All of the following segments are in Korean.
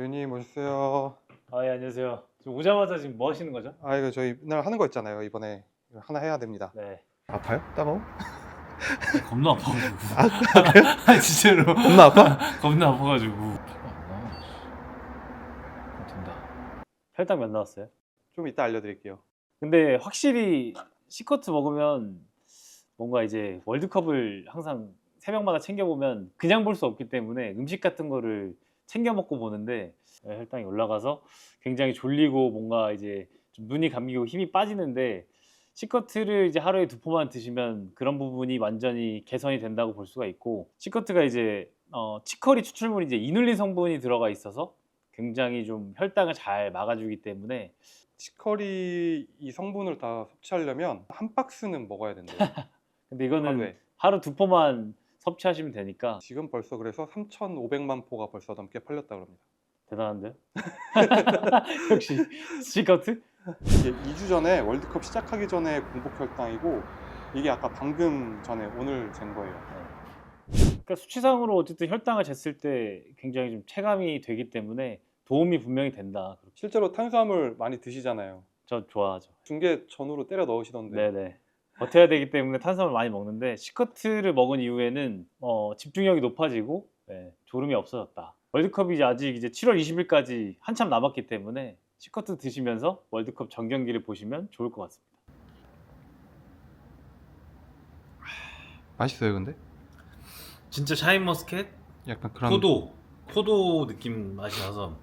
회원님 오셨어요. 아, 예, 안녕하세요. 지금 오자마자 지금 뭐 하시는 거죠? 이거 저희 맨날 하는 거 있잖아요. 이번에 이거 하나 해야 됩니다. 네. 아파요? 따가워? 겁나 아파가지고. 그래요? 아니, 진짜로. 겁나 아파? 겁나 아파가지고. 된다. 혈당 몇 나왔어요? 좀 이따 알려드릴게요. 근데 확실히 C커트 먹으면 뭔가 이제 월드컵을 항상 새벽마다 챙겨보면 그냥 볼 수 없기 때문에 음식 같은 거를 챙겨 먹고 보는데 혈당이 올라가서 굉장히 졸리고 뭔가 이제 좀 눈이 감기고 힘이 빠지는데 C커트를 이제 하루에 2포만 드시면 그런 부분이 완전히 개선이 된다고 볼 수가 있고, C커트가 이제 치커리 추출물이 이제 이눌린 성분이 들어가 있어서 굉장히 좀 혈당을 잘 막아주기 때문에. 치커리 이 성분을 다 섭취하려면 한 박스는 먹어야 된대요. 근데 이거는 하루에. 하루 2포만 섭취하시면 되니까 지금 벌써 그래서 3,500만 포가 벌써 넘게 팔렸다 그럽니다. 대단한데요? 역시 C커트? 이게 2주 전에 월드컵 시작하기 전에 공복 혈당이고 이게 아까 방금 전에 오늘 잰 거예요. 그러니까 수치상으로 어쨌든 혈당을 쟀을 때 굉장히 좀 체감이 되기 때문에 도움이 분명히 된다. 실제로 탄수화물 많이 드시잖아요. 저 좋아하죠. 중계 전후로 때려 넣으시던데. 네네. 버텨야 되기 때문에 탄수화물 많이 먹는데 C커트를 먹은 이후에는 집중력이 높아지고 졸음이 없어졌다. 월드컵이 이제 아직 이제 7월 20일까지 한참 남았기 때문에 C커트 드시면서 월드컵 전 경기를 보시면 좋을 것 같습니다. 맛있어요, 근데? 진짜 샤인머스켓? 약간 그런 포도 느낌 맛이 나서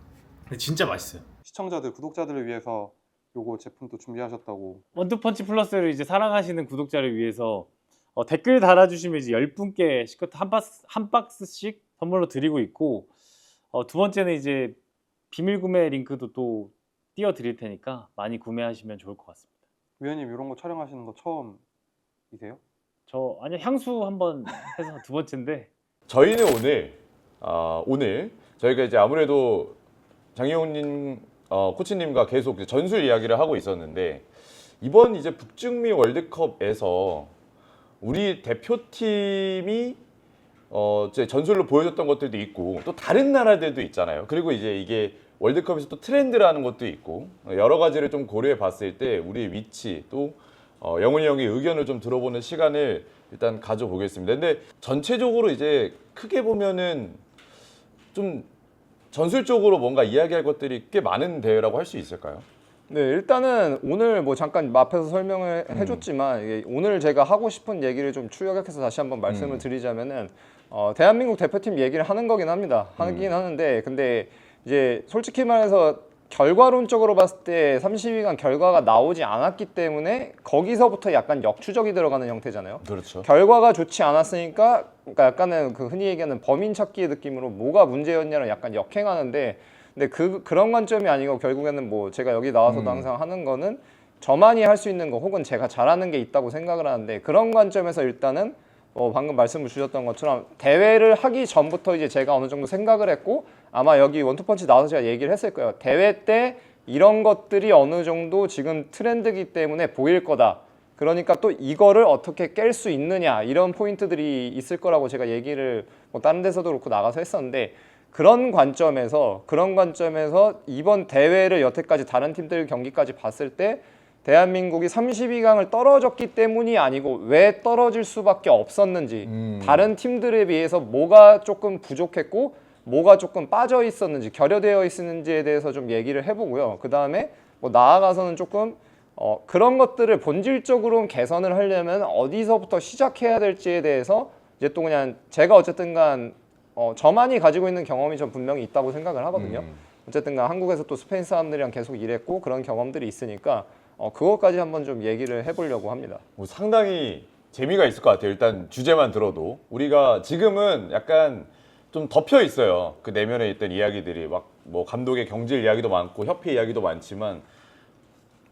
근데 진짜 맛있어요. 시청자들, 구독자들을 위해서 요거 제품도 준비하셨다고. 원투펀치 플러스를 이제 사랑하시는 구독자를 위해서 댓글 달아주시면 이제 10분께 C커트 한 박스씩 선물로 드리고 있고, 두 번째는 이제 비밀 구매 링크도 또 띄워드릴 테니까 많이 구매하시면 좋을 것 같습니다. 위원님 이런 거 촬영하시는 거 처음이세요? 아니요, 향수 한번 해서 두 번째인데. 저희는 오늘 저희가 이제 아무래도 장희용님 코치님과 계속 전술 이야기를 하고 있었는데, 이번 이제 북중미 월드컵에서 우리 대표팀이 이제 전술로 보여줬던 것들도 있고 또 다른 나라들도 있잖아요. 그리고 이제 이게 월드컵에서 또 트렌드라는 것도 있고 여러 가지를 좀 고려해 봤을 때 우리의 위치 또 영훈이 형의 의견을 좀 들어보는 시간을 일단 가져보겠습니다. 근데 전체적으로 이제 크게 보면은 좀 전술적으로 뭔가 이야기할 것들이 꽤 많은 대회라고 할 수 있을까요? 네, 일단은 오늘 뭐 잠깐 앞에서 설명을 해줬지만 이게 오늘 제가 하고 싶은 얘기를 좀 추격해서 다시 한번 말씀을 드리자면은 대한민국 대표팀 얘기를 하는 거긴 합니다. 하긴 하는데 근데 이제 솔직히 말해서 결과론적으로 봤을 때 32강 결과가 나오지 않았기 때문에 거기서부터 약간 역추적이 들어가는 형태잖아요. 그렇죠. 결과가 좋지 않았으니까 그러니까 약간은 그 흔히 얘기하는 범인 찾기의 느낌으로 뭐가 문제였냐를 약간 역행하는데, 근데 그런 관점이 아니고 결국에는 뭐 제가 여기 나와서도 항상 하는 거는 저만이 할 수 있는 거 혹은 제가 잘하는 게 있다고 생각을 하는데, 그런 관점에서 일단은 방금 말씀을 주셨던 것처럼 대회를 하기 전부터 이제 제가 어느 정도 생각을 했고, 아마 여기 원투펀치 나와서 제가 얘기를 했을 거예요. 대회 때 이런 것들이 어느 정도 지금 트렌드이기 때문에 보일 거다. 그러니까 또 이거를 어떻게 깰 수 있느냐, 이런 포인트들이 있을 거라고 제가 얘기를 뭐 다른 데서도 그렇고 나가서 했었는데, 그런 관점에서 이번 대회를 여태까지 다른 팀들 경기까지 봤을 때 대한민국이 32강을 떨어졌기 때문이 아니고 왜 떨어질 수밖에 없었는지, 다른 팀들에 비해서 뭐가 조금 부족했고 뭐가 조금 빠져 있었는지, 결여되어 있었는지에 대해서 좀 얘기를 해보고요. 그 다음에 뭐 나아가서는 조금 그런 것들을 본질적으로 개선을 하려면 어디서부터 시작해야 될지에 대해서 이제 또 그냥 제가 어쨌든 간 저만이 가지고 있는 경험이 좀 분명히 있다고 생각을 하거든요. 어쨌든 간 한국에서 또 스페인 사람들이랑 계속 일했고 그런 경험들이 있으니까 그것까지 한번 좀 얘기를 해보려고 합니다. 뭐 상당히 재미가 있을 것 같아요. 일단 주제만 들어도 우리가 지금은 약간 좀 덮여 있어요. 그 내면에 있던 이야기들이 막 뭐 감독의 경질 이야기도 많고 협회 이야기도 많지만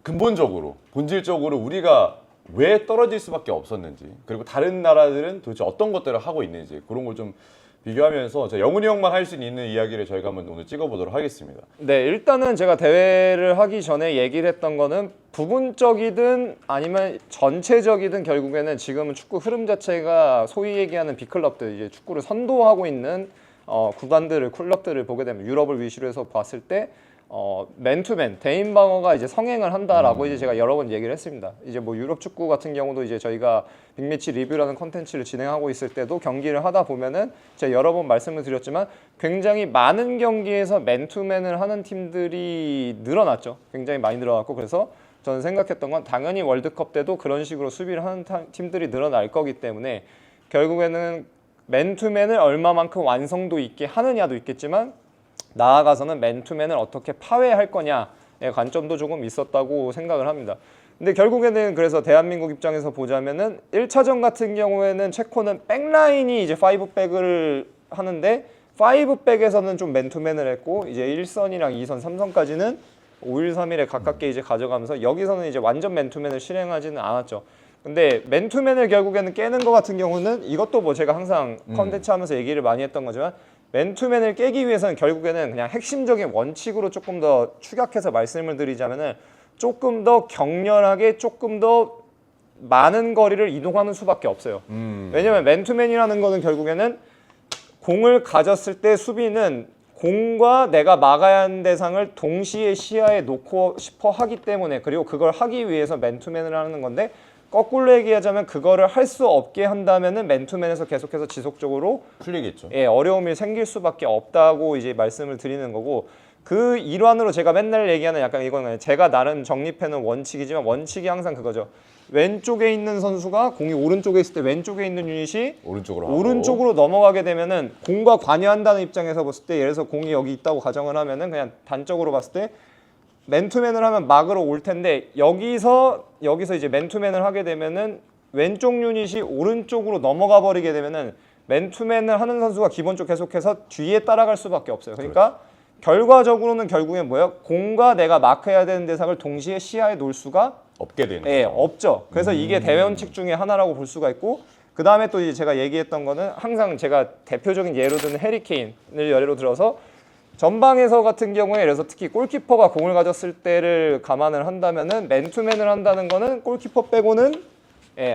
근본적으로 본질적으로 우리가 왜 떨어질 수밖에 없었는지, 그리고 다른 나라들은 도대체 어떤 것들을 하고 있는지 그런 걸 좀 비교하면서 영훈이 형만 할 수 있는 이야기를 저희가 한번 오늘 찍어보도록 하겠습니다. 네, 일단은 제가 대회를 하기 전에 얘기를 했던 거는 부분적이든 아니면 전체적이든 결국에는 지금은 축구 흐름 자체가 소위 얘기하는 빅클럽들, 이제 축구를 선도하고 있는 구단들을 클럽들을 보게 되면 유럽을 위주로 해서 봤을 때 맨투맨 대인 방어가 이제 성행을 한다라고 이제 제가 여러 번 얘기를 했습니다. 이제 뭐 유럽 축구 같은 경우도 이제 저희가 빅매치 리뷰라는 컨텐츠를 진행하고 있을 때도 경기를 하다 보면은 제가 여러 번 말씀을 드렸지만 굉장히 많은 경기에서 맨투맨을 하는 팀들이 늘어났죠. 굉장히 많이 늘어났고 그래서 저는 생각했던 건 당연히 월드컵 때도 그런 식으로 수비를 하는 팀들이 늘어날 거기 때문에 결국에는 맨투맨을 얼마만큼 완성도 있게 하느냐도 있겠지만 나아가서는 맨투맨을 어떻게 파괴할 거냐의 관점도 조금 있었다고 생각을 합니다. 근데 결국에는 그래서 대한민국 입장에서 보자면은 1차전 같은 경우에는 체코는 백라인이 이제 5백을 하는데 5백에서는 좀 맨투맨을 했고 이제 1선이랑 2선, 3선까지는 5-1-3-1에 가깝게 이제 가져가면서 여기서는 이제 완전 맨투맨을 실행하지는 않았죠. 근데 맨투맨을 결국에는 깨는 것 같은 경우는 이것도 뭐 제가 항상 컨텐츠 하면서 얘기를 많이 했던 거지만 맨투맨을 깨기 위해서는 결국에는 그냥 핵심적인 원칙으로 조금 더 축약해서 말씀을 드리자면은 조금 더 격렬하게 조금 더 많은 거리를 이동하는 수밖에 없어요. 왜냐면 맨투맨이라는 거는 결국에는 공을 가졌을 때 수비는 공과 내가 막아야 하는 대상을 동시에 시야에 놓고 싶어 하기 때문에 그리고 그걸 하기 위해서 맨투맨을 하는 건데 거꾸로 얘기하자면 그거를 할 수 없게 한다면은 맨투맨에서 계속해서 지속적으로 풀리겠죠. 어려움이 생길 수밖에 없다고 이제 말씀을 드리는 거고 그 일환으로 제가 맨날 얘기하는 약간 이거는 제가 나름 정립해놓은 원칙이지만 원칙이 항상 그거죠. 왼쪽에 있는 선수가 공이 오른쪽에 있을 때 왼쪽에 있는 유닛이 오른쪽으로 넘어가게 되면은 공과 관여한다는 입장에서 봤을 때 예를 들어서 공이 여기 있다고 가정을 하면은 그냥 단적으로 봤을 때 맨투맨을 하면 막으로 올 텐데 여기서 이제 맨투맨을 하게 되면은 왼쪽 유닛이 오른쪽으로 넘어가 버리게 되면은 맨투맨을 하는 선수가 기본적으로 계속해서 뒤에 따라갈 수밖에 없어요. 그러니까 결과적으로는 결국엔 뭐예요? 공과 내가 마크해야 되는 대상을 동시에 시야에 놓을 수가 없게 되는 없죠. 그래서 이게 대원칙 중에 하나라고 볼 수가 있고 그 다음에 또 이제 제가 얘기했던 거는 항상 제가 대표적인 예로 드는 해리케인을 예로 들어서 전방에서 같은 경우에 그래서 특히 골키퍼가 공을 가졌을 때를 감안을 한다면은 맨투맨을 한다는 거는 골키퍼 빼고는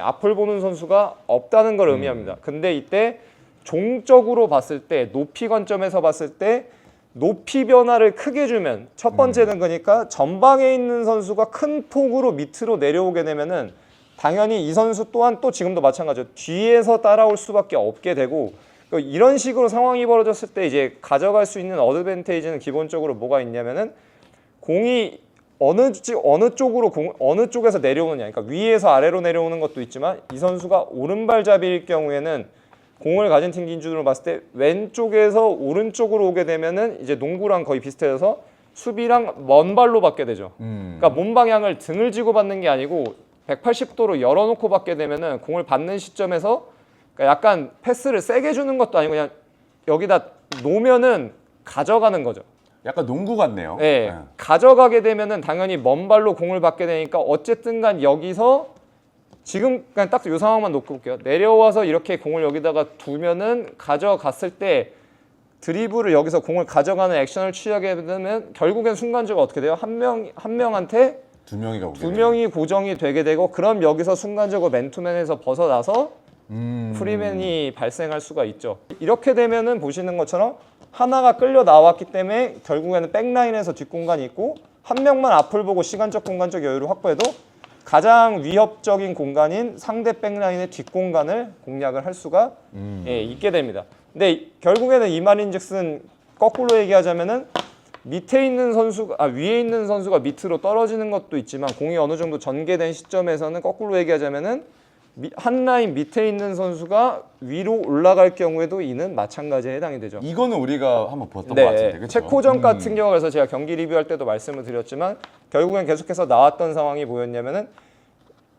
앞을 보는 선수가 없다는 걸 의미합니다. 근데 이때 종적으로 봤을 때 높이 관점에서 봤을 때 높이 변화를 크게 주면 첫 번째는 그러니까 전방에 있는 선수가 큰 폭으로 밑으로 내려오게 되면은 당연히 이 선수 또한 또 지금도 마찬가지죠. 뒤에서 따라올 수밖에 없게 되고 이런 식으로 상황이 벌어졌을 때 이제 가져갈 수 있는 어드밴테이지는 기본적으로 뭐가 있냐면은 공이 어느 쪽에서 내려오느냐, 그러니까 위에서 아래로 내려오는 것도 있지만 이 선수가 오른발잡이일 경우에는 공을 가진 팀 기준으로 봤을 때 왼쪽에서 오른쪽으로 오게 되면은 이제 농구랑 거의 비슷해서 수비랑 먼 발로 받게 되죠. 그러니까 몸 방향을 등을 쥐고 받는 게 아니고 180도로 열어놓고 받게 되면은 공을 받는 시점에서 그러니까 약간 패스를 세게 주는 것도 아니고 그냥 여기다 놓으면은 가져가는 거죠. 약간 농구 같네요. 네. 가져가게 되면은 당연히 먼 발로 공을 받게 되니까 어쨌든 간 여기서 지금 그냥 딱 이 상황만 놓고 볼게요. 내려와서 이렇게 공을 여기다가 두면은 가져갔을 때 드리블을 여기서 공을 가져가는 액션을 취하게 되면 결국엔 순간적으로 어떻게 돼요? 한 명한테 두 명이 고정이 되게 되고 그럼 여기서 순간적으로 맨투맨에서 벗어나서 프리맨이 발생할 수가 있죠. 이렇게 되면은 보시는 것처럼 하나가 끌려 나왔기 때문에 결국에는 백라인에서 뒷공간이 있고 한 명만 앞을 보고 시간적 공간적 여유를 확보해도 가장 위협적인 공간인 상대 백라인의 뒷공간을 공략을 할 수가 있게 됩니다. 근데 결국에는 이 말인즉슨 거꾸로 얘기하자면은 밑에 있는 선수가 위에 있는 선수가 밑으로 떨어지는 것도 있지만 공이 어느 정도 전개된 시점에서는 거꾸로 얘기하자면은 한 라인 밑에 있는 선수가 위로 올라갈 경우에도 이는 마찬가지에 해당이 되죠. 이거는 우리가 한번 봤던 것 같은데, 그렇죠? 체코전 같은 경우 그래서 제가 경기 리뷰할 때도 말씀을 드렸지만 결국엔 계속해서 나왔던 상황이 뭐였냐면은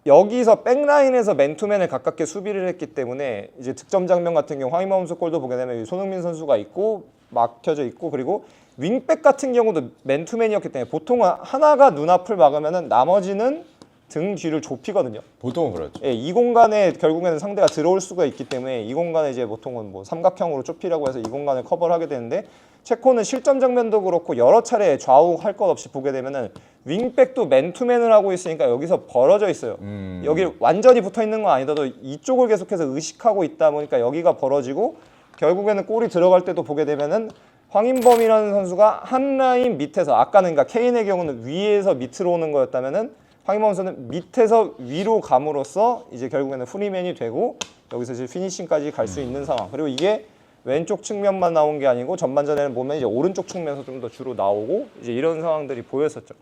여기서 백라인에서 맨투맨을 가깝게 수비를 했기 때문에 이제 득점 장면 같은 경우 황희범 골도 보게 되면 손흥민 선수가 있고 막혀져 있고 그리고 윙백 같은 경우도 맨투맨이었기 때문에 보통은 하나가 눈앞을 막으면은 나머지는 등 뒤를 좁히거든요. 보통은 그렇죠. 이 공간에 결국에는 상대가 들어올 수가 있기 때문에 이 공간에 이제 보통은 뭐 삼각형으로 좁히라고 해서 이 공간을 커버를 하게 되는데 체코는 실점 장면도 그렇고 여러 차례 좌우 할 것 없이 보게 되면은 윙백도 맨투맨을 하고 있으니까 여기서 벌어져 있어요. 여기 완전히 붙어 있는 건 아니더라도 이쪽을 계속해서 의식하고 있다 보니까 여기가 벌어지고 결국에는 골이 들어갈 때도 보게 되면은 황인범이라는 선수가 한 라인 밑에서 아까는 그러니까 케인의 경우는 위에서 밑으로 오는 거였다면은 황인범 선수는 밑에서 위로 감으로써 이제 결국에는 프리맨이 되고 여기서 이제 피니싱까지 갈 수 있는 상황. 그리고 이게 왼쪽 측면만 나온 게 아니고 전반전에는 보면 이제 오른쪽 측면에서 좀 더 주로 나오고 이제 이런 상황들이 보였었죠.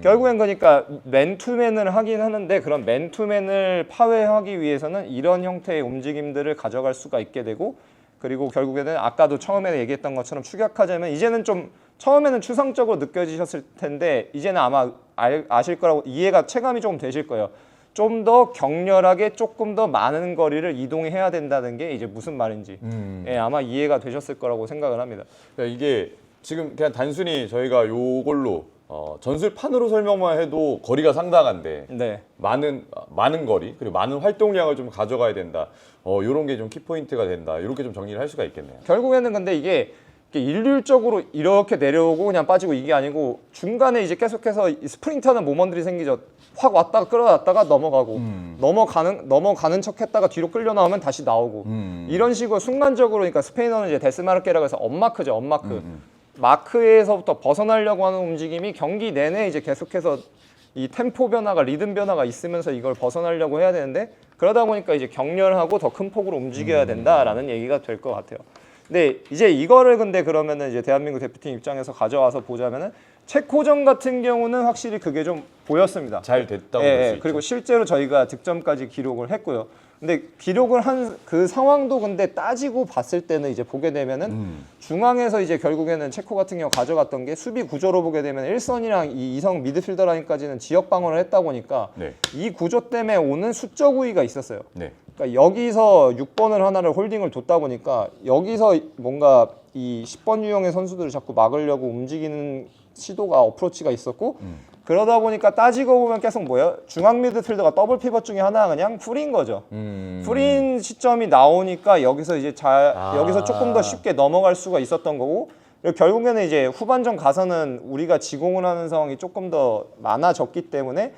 결국엔 그러니까 맨투맨을 하긴 하는데 그런 맨투맨을 파괴하기 위해서는 이런 형태의 움직임들을 가져갈 수가 있게 되고 그리고 결국에는 아까도 처음에 얘기했던 것처럼 축약하자면 이제는 좀 처음에는 추상적으로 느껴지셨을 텐데 이제는 아마 아실 거라고 이해가 체감이 조금 되실 거예요. 좀 더 격렬하게 조금 더 많은 거리를 이동해야 된다는 게 이제 무슨 말인지 예, 아마 이해가 되셨을 거라고 생각을 합니다. 그러니까 이게 지금 그냥 단순히 저희가 요걸로 전술판으로 설명만 해도 거리가 상당한데 네. 많은 거리 그리고 많은 활동량을 좀 가져가야 된다. 요런 게 좀 키포인트가 된다. 이렇게 좀 정리를 할 수가 있겠네요. 결국에는 근데 이게 일률적으로 이렇게 내려오고 그냥 빠지고 이게 아니고 중간에 이제 계속해서 이 스프린트하는 모먼들이 생기죠. 확 왔다가 끌어놨다가 넘어가고 넘어가는 척했다가 뒤로 끌려 나오면 다시 나오고 이런 식으로 순간적으로 그러니까 스페인어는 이제 데스마르케라고 해서 엄마크죠. 엄마크. 마크에서부터 벗어나려고 하는 움직임이 경기 내내 이제 계속해서 이 템포 변화가 리듬 변화가 있으면서 이걸 벗어나려고 해야 되는데 그러다 보니까 이제 격렬하고 더 큰 폭으로 움직여야 된다라는 얘기가 될 것 같아요. 근데 이제 이거를 근데 그러면은 이제 대한민국 대표팀 입장에서 가져와서 보자면은 체코전 같은 경우는 확실히 그게 좀 보였습니다. 잘 됐다고 예, 볼 수 예. 있죠. 그리고 실제로 저희가 득점까지 기록을 했고요. 근데 기록을 한 그 상황도 근데 따지고 봤을 때는 이제 보게 되면은 중앙에서 이제 결국에는 체코 같은 경우 가져갔던 게 수비 구조로 보게 되면 1선이랑 이 2성 미드필더 라인까지는 지역 방어를 했다 보니까 네. 이 구조 때문에 오는 수적 우위가 있었어요. 네. 그러니까 여기서 6번을 하나를 홀딩을 뒀다 보니까 여기서 뭔가 이 10번 유형의 선수들을 자꾸 막으려고 움직이는 시도가 어프로치가 있었고 그러다 보니까 따지고 보면 계속 뭐예요? 중앙 미드필더가 더블 피벗 중에 하나가 그냥 풀인 거죠. 풀인 시점이 나오니까 여기서 이제 여기서 조금 더 쉽게 넘어갈 수가 있었던 거고 그리고 결국에는 이제 후반전 가서는 우리가 지공을 하는 상황이 조금 더 많아졌기 때문에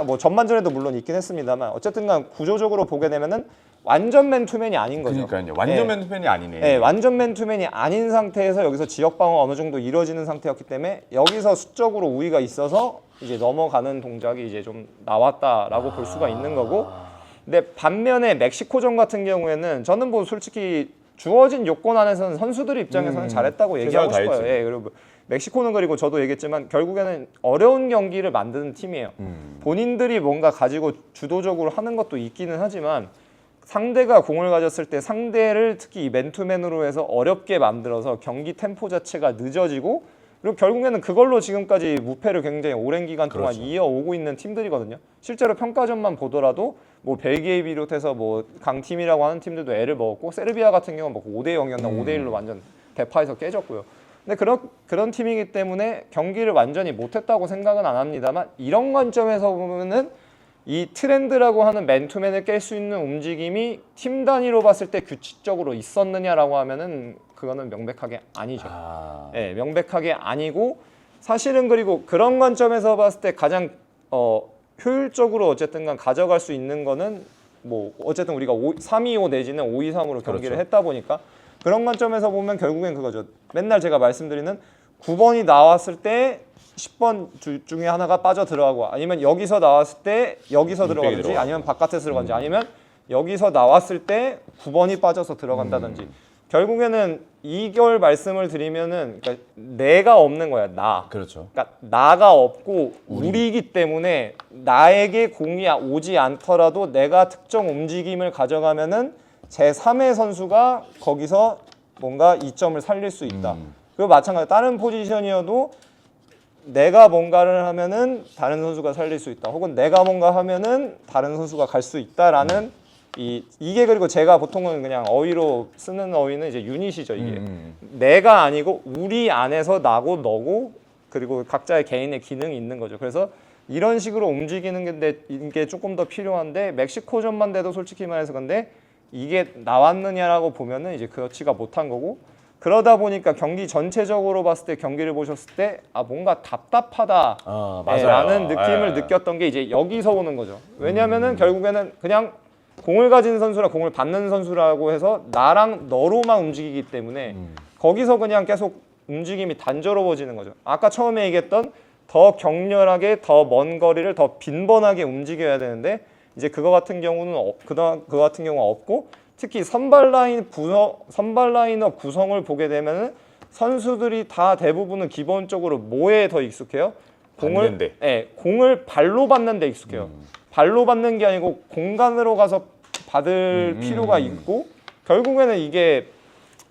뭐 전반전에도 물론 있긴 했습니다만 어쨌든간 구조적으로 보게 되면은 완전 맨투맨이 아닌 거죠. 그러니까요. 완전 예. 맨투맨이 아니네. 네, 완전 맨투맨이 아닌 상태에서 여기서 지역 방어 어느 정도 이루어지는 상태였기 때문에 여기서 수적으로 우위가 있어서 이제 넘어가는 동작이 이제 좀 나왔다라고 볼 수가 있는 거고. 근데 반면에 멕시코전 같은 경우에는 저는 뭐 솔직히 주어진 요건 안에서는 선수들 입장에서는 잘했다고 얘기하고 최선을 싶어요. 다했지. 예, 그리고 멕시코는 그리고 저도 얘기했지만 결국에는 어려운 경기를 만드는 팀이에요. 본인들이 뭔가 가지고 주도적으로 하는 것도 있기는 하지만 상대가 공을 가졌을 때 상대를 특히 이 맨투맨으로 해서 어렵게 만들어서 경기 템포 자체가 늦어지고 그리고 결국에는 그걸로 지금까지 무패를 굉장히 오랜 기간 동안 그렇죠. 이어오고 있는 팀들이거든요. 실제로 평가전만 보더라도 뭐 벨기에 비롯해서 뭐 강팀이라고 하는 팀들도 애를 먹었고 세르비아 같은 경우는 뭐 5대 0이었나 5대 1로 완전 대파해서 깨졌고요. 근데 그런 팀이기 때문에 경기를 완전히 못했다고 생각은 안 합니다만 이런 관점에서 보면은 이 트렌드라고 하는 맨투맨을 깰 수 있는 움직임이 팀 단위로 봤을 때 규칙적으로 있었느냐라고 하면은 그거는 명백하게 아니죠. 네, 명백하게 아니고 사실은 그리고 그런 관점에서 봤을 때 가장 효율적으로 어쨌든간 가져갈 수 있는 거는 뭐 어쨌든 우리가 3-2-5 내지는 5-2-3으로 경기를 그렇죠. 했다 보니까 그런 관점에서 보면 결국엔 그거죠. 맨날 제가 말씀드리는 9번이 나왔을 때 10번 중에 하나가 빠져 들어가고 아니면 여기서 나왔을 때 여기서 들어가든지 들어가고. 아니면 바깥에서 들어가든지 아니면 여기서 나왔을 때 9번이 빠져서 들어간다든지 결국에는 이걸 말씀을 드리면은 그러니까 내가 없는 거야. 나. 그렇죠. 그러니까 나가 없고 우리이기 때문에 나에게 공이 오지 않더라도 내가 특정 움직임을 가져가면은 제3의 선수가 거기서 뭔가 이점을 살릴 수 있다. 그리고 마찬가지로 다른 포지션이어도 내가 뭔가를 하면은 다른 선수가 살릴 수 있다. 혹은 내가 뭔가 하면은 다른 선수가 갈 수 있다라는 이게 그리고 제가 보통은 그냥 어휘로 쓰는 어휘는 이제 유닛이죠. 이게 내가 아니고 우리 안에서 나고 너고 그리고 각자의 개인의 기능이 있는 거죠. 그래서 이런 식으로 움직이는 게 조금 더 필요한데 멕시코전만 돼도 솔직히 말해서 근데 이게 나왔느냐라고 보면은 이제 그렇지가 못한 거고 그러다 보니까 경기 전체적으로 봤을 때 경기를 보셨을 때 뭔가 답답하다 맞아요. 라는 느낌을 느꼈던 게 이제 여기서 오는 거죠. 왜냐면은 결국에는 그냥 공을 가진 선수랑 공을 받는 선수라고 해서 나랑 너로만 움직이기 때문에 거기서 그냥 계속 움직임이 단조로워지는 거죠. 아까 처음에 얘기했던 더 격렬하게 더 먼 거리를 더 빈번하게 움직여야 되는데 이제 그거 같은 경우는 그거 같은 경우가 없고 특히 선발 라인업 구성을 보게 되면은 선수들이 다 대부분은 기본적으로 뭐에 더 익숙해요? 받는데. 공을 발로 받는 데 익숙해요. 발로 받는 게 아니고 공간으로 가서 받을 필요가 있고 결국에는 이게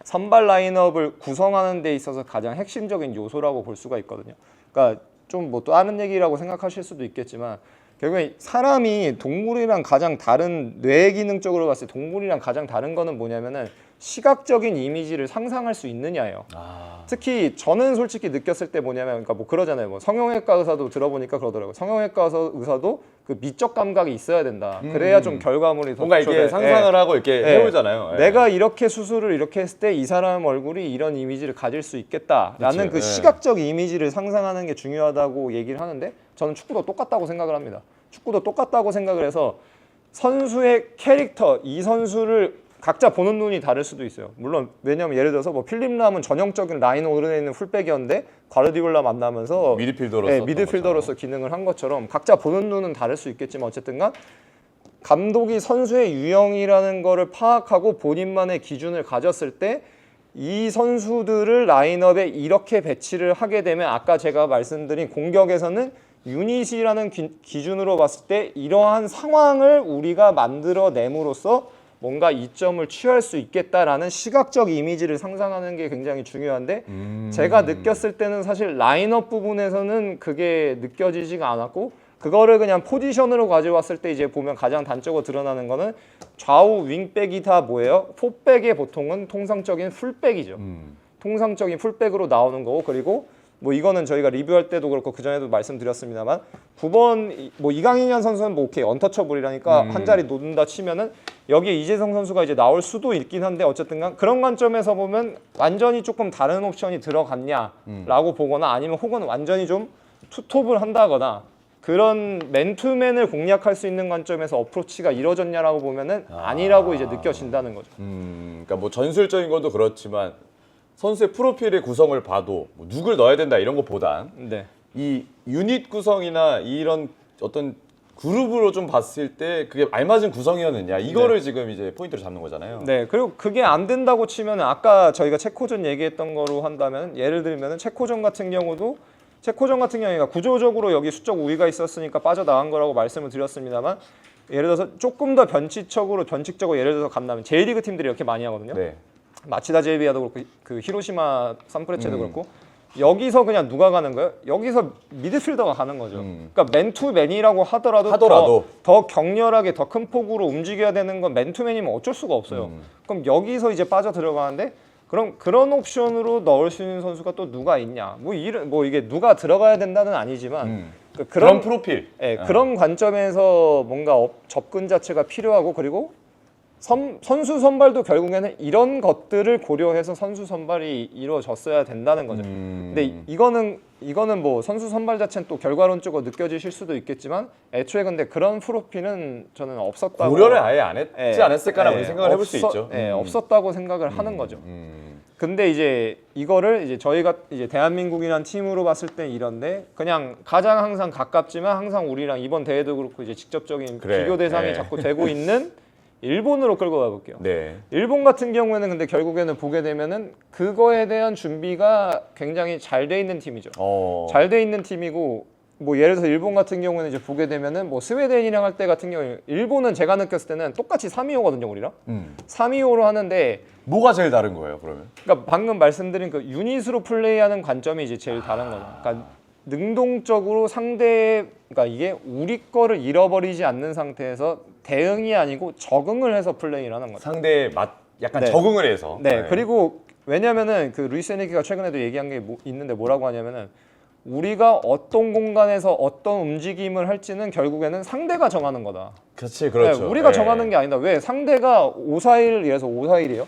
선발 라인업을 구성하는 데 있어서 가장 핵심적인 요소라고 볼 수가 있거든요. 그러니까 좀 뭐 또 다른 얘기라고 생각하실 수도 있겠지만 결국에 사람이 동물이랑 가장 다른 뇌 기능적으로 봤을 때 동물이랑 가장 다른 거는 뭐냐면은 시각적인 이미지를 상상할 수 있느냐예요. 특히 저는 솔직히 느꼈을 때 뭐냐면 그러니까 뭐 그러잖아요. 뭐 성형외과 의사도 들어보니까 그러더라고요. 성형외과 의사도 그 미적 감각이 있어야 된다. 그래야 좀 결과물이 더 뭔가 이게 상상을 하고 이렇게 해보잖아요. 내가 이렇게 수술을 이렇게 했을 때 이 사람 얼굴이 이런 이미지를 가질 수 있겠다라는 그 시각적 이미지를 상상하는 게 중요하다고 얘기를 하는데 저는 축구도 똑같다고 생각을 합니다. 축구도 똑같다고 생각을 해서 선수의 캐릭터, 이 선수를 각자 보는 눈이 다를 수도 있어요. 물론 왜냐하면 예를 들어서 뭐 필립 람은 전형적인 라인 오른에 있는 풀백이었는데 과르디올라 만나면서 미드필더로서 기능을 한 것처럼 각자 보는 눈은 다를 수 있겠지만 어쨌든간 감독이 선수의 유형이라는 거를 파악하고 본인만의 기준을 가졌을 때 이 선수들을 라인업에 이렇게 배치를 하게 되면 아까 제가 말씀드린 공격에서는 유닛이라는 기준으로 봤을 때 이러한 상황을 우리가 만들어냄으로써 뭔가 이점을 취할 수 있겠다라는 시각적 이미지를 상상하는 게 굉장히 중요한데 제가 느꼈을 때는 사실 라인업 부분에서는 그게 느껴지지가 않았고 그거를 그냥 포지션으로 가져왔을 때 이제 보면 가장 단적으로 드러나는 거는 좌우 윙백이 다 뭐예요? 포백의 보통은 통상적인 풀백이죠. 통상적인 풀백으로 나오는 거고 그리고 뭐 이거는 저희가 리뷰할 때도 그렇고 그 전에도 말씀드렸습니다만 9번 뭐 이강인현 선수는 뭐 오케이 언터처블이라니까 한 자리 놓는다 치면은 여기에 이재성 선수가 이제 나올 수도 있긴 한데 어쨌든 그런 관점에서 보면 완전히 조금 다른 옵션이 들어갔냐라고 보거나 아니면 혹은 완전히 좀 투톱을 한다거나 그런 맨투맨을 공략할 수 있는 관점에서 어프로치가 이루어졌냐라고 보면은 아니라고 이제 느껴진다는 거죠. 그러니까 뭐 전술적인 것도 그렇지만 선수의 프로필의 구성을 봐도 뭐 누굴 넣어야 된다 이런 것보단 이 유닛 구성이나 이런 어떤 그룹으로 좀 봤을 때 그게 알맞은 구성이었느냐 이거를 지금 이제 포인트로 잡는 거잖아요. 네, 그리고 그게 안 된다고 치면 아까 저희가 체코전 얘기했던 거로 한다면 예를 들면 체코전 같은 경우가 구조적으로 여기 수적 우위가 있었으니까 빠져나간 거라고 말씀을 드렸습니다만 예를 들어서 조금 더 변칙적으로 예를 들어서 간다면 J리그 팀들이 이렇게 많이 하거든요. 마치다 제비야도 그렇고 그 히로시마 산프레체도 그렇고 여기서 그냥 누가 가는 거예요? 여기서 미드필더가 가는 거죠. 그러니까 맨투맨이라고 하더라도 더 격렬하게 더 큰 폭으로 움직여야 되는 건 맨투맨이면 어쩔 수가 없어요. 그럼 여기서 이제 빠져 들어가는데 그럼 그런 옵션으로 넣을 수 있는 선수가 또 누가 있냐? 뭐 이게 누가 들어가야 된다는 아니지만 그런 프로필. 그런 관점에서 뭔가 접근 자체가 필요하고 그리고 선수 선발도 결국에는 이런 것들을 고려해서 선수 선발이 이루어졌어야 된다는 거죠. 근데 이거는 뭐 선수 선발 자체는 또 결과론적으로 느껴지실 수도 있겠지만 애초에 근데 그런 프로필은 저는 없었다고 고려를 아예 안 했지 않았을까라는 생각을 해볼 수 있죠. 없었다고 생각을 하는 거죠. 근데 이제 이거를 이제 저희가 이제 대한민국이란 팀으로 봤을 때 이런데 그냥 가장 항상 가깝지만 항상 우리랑 이번 대회도 그렇고 이제 직접적인 비교 대상이 자꾸 되고 있는 일본으로 끌고 가볼게요. 일본 같은 경우에는 근데 결국에는 보게 되면은 그거에 대한 준비가 굉장히 잘 돼 있는 팀이죠. 잘 돼 있는 팀이고 뭐 예를 들어서 일본 같은 경우는 이제 보게 되면은 뭐 스웨덴이랑 할 때 같은 경우에 일본은 제가 느꼈을 때는 똑같이 3-2-5거든요, 우리랑. 3-2-5로 하는데 뭐가 제일 다른 거예요, 그러면? 그러니까 방금 말씀드린 그 유닛으로 플레이하는 관점이 이제 제일 다른 거죠. 그러니까 능동적으로 그러니까 이게 우리 거를 잃어버리지 않는 상태에서 대응이 아니고 적응을 해서 플레이를 하는 거죠. 상대에 약간 적응을 해서. 그리고 왜냐면은 그 루이스 에네키가 최근에도 얘기한 게 있는데 뭐라고 하냐면은 우리가 어떤 공간에서 어떤 움직임을 할지는 결국에는 상대가 정하는 거다. 그렇죠. 우리가 정하는 게 아니다. 왜? 상대가 5-4-1이라서 5-4-1이에요.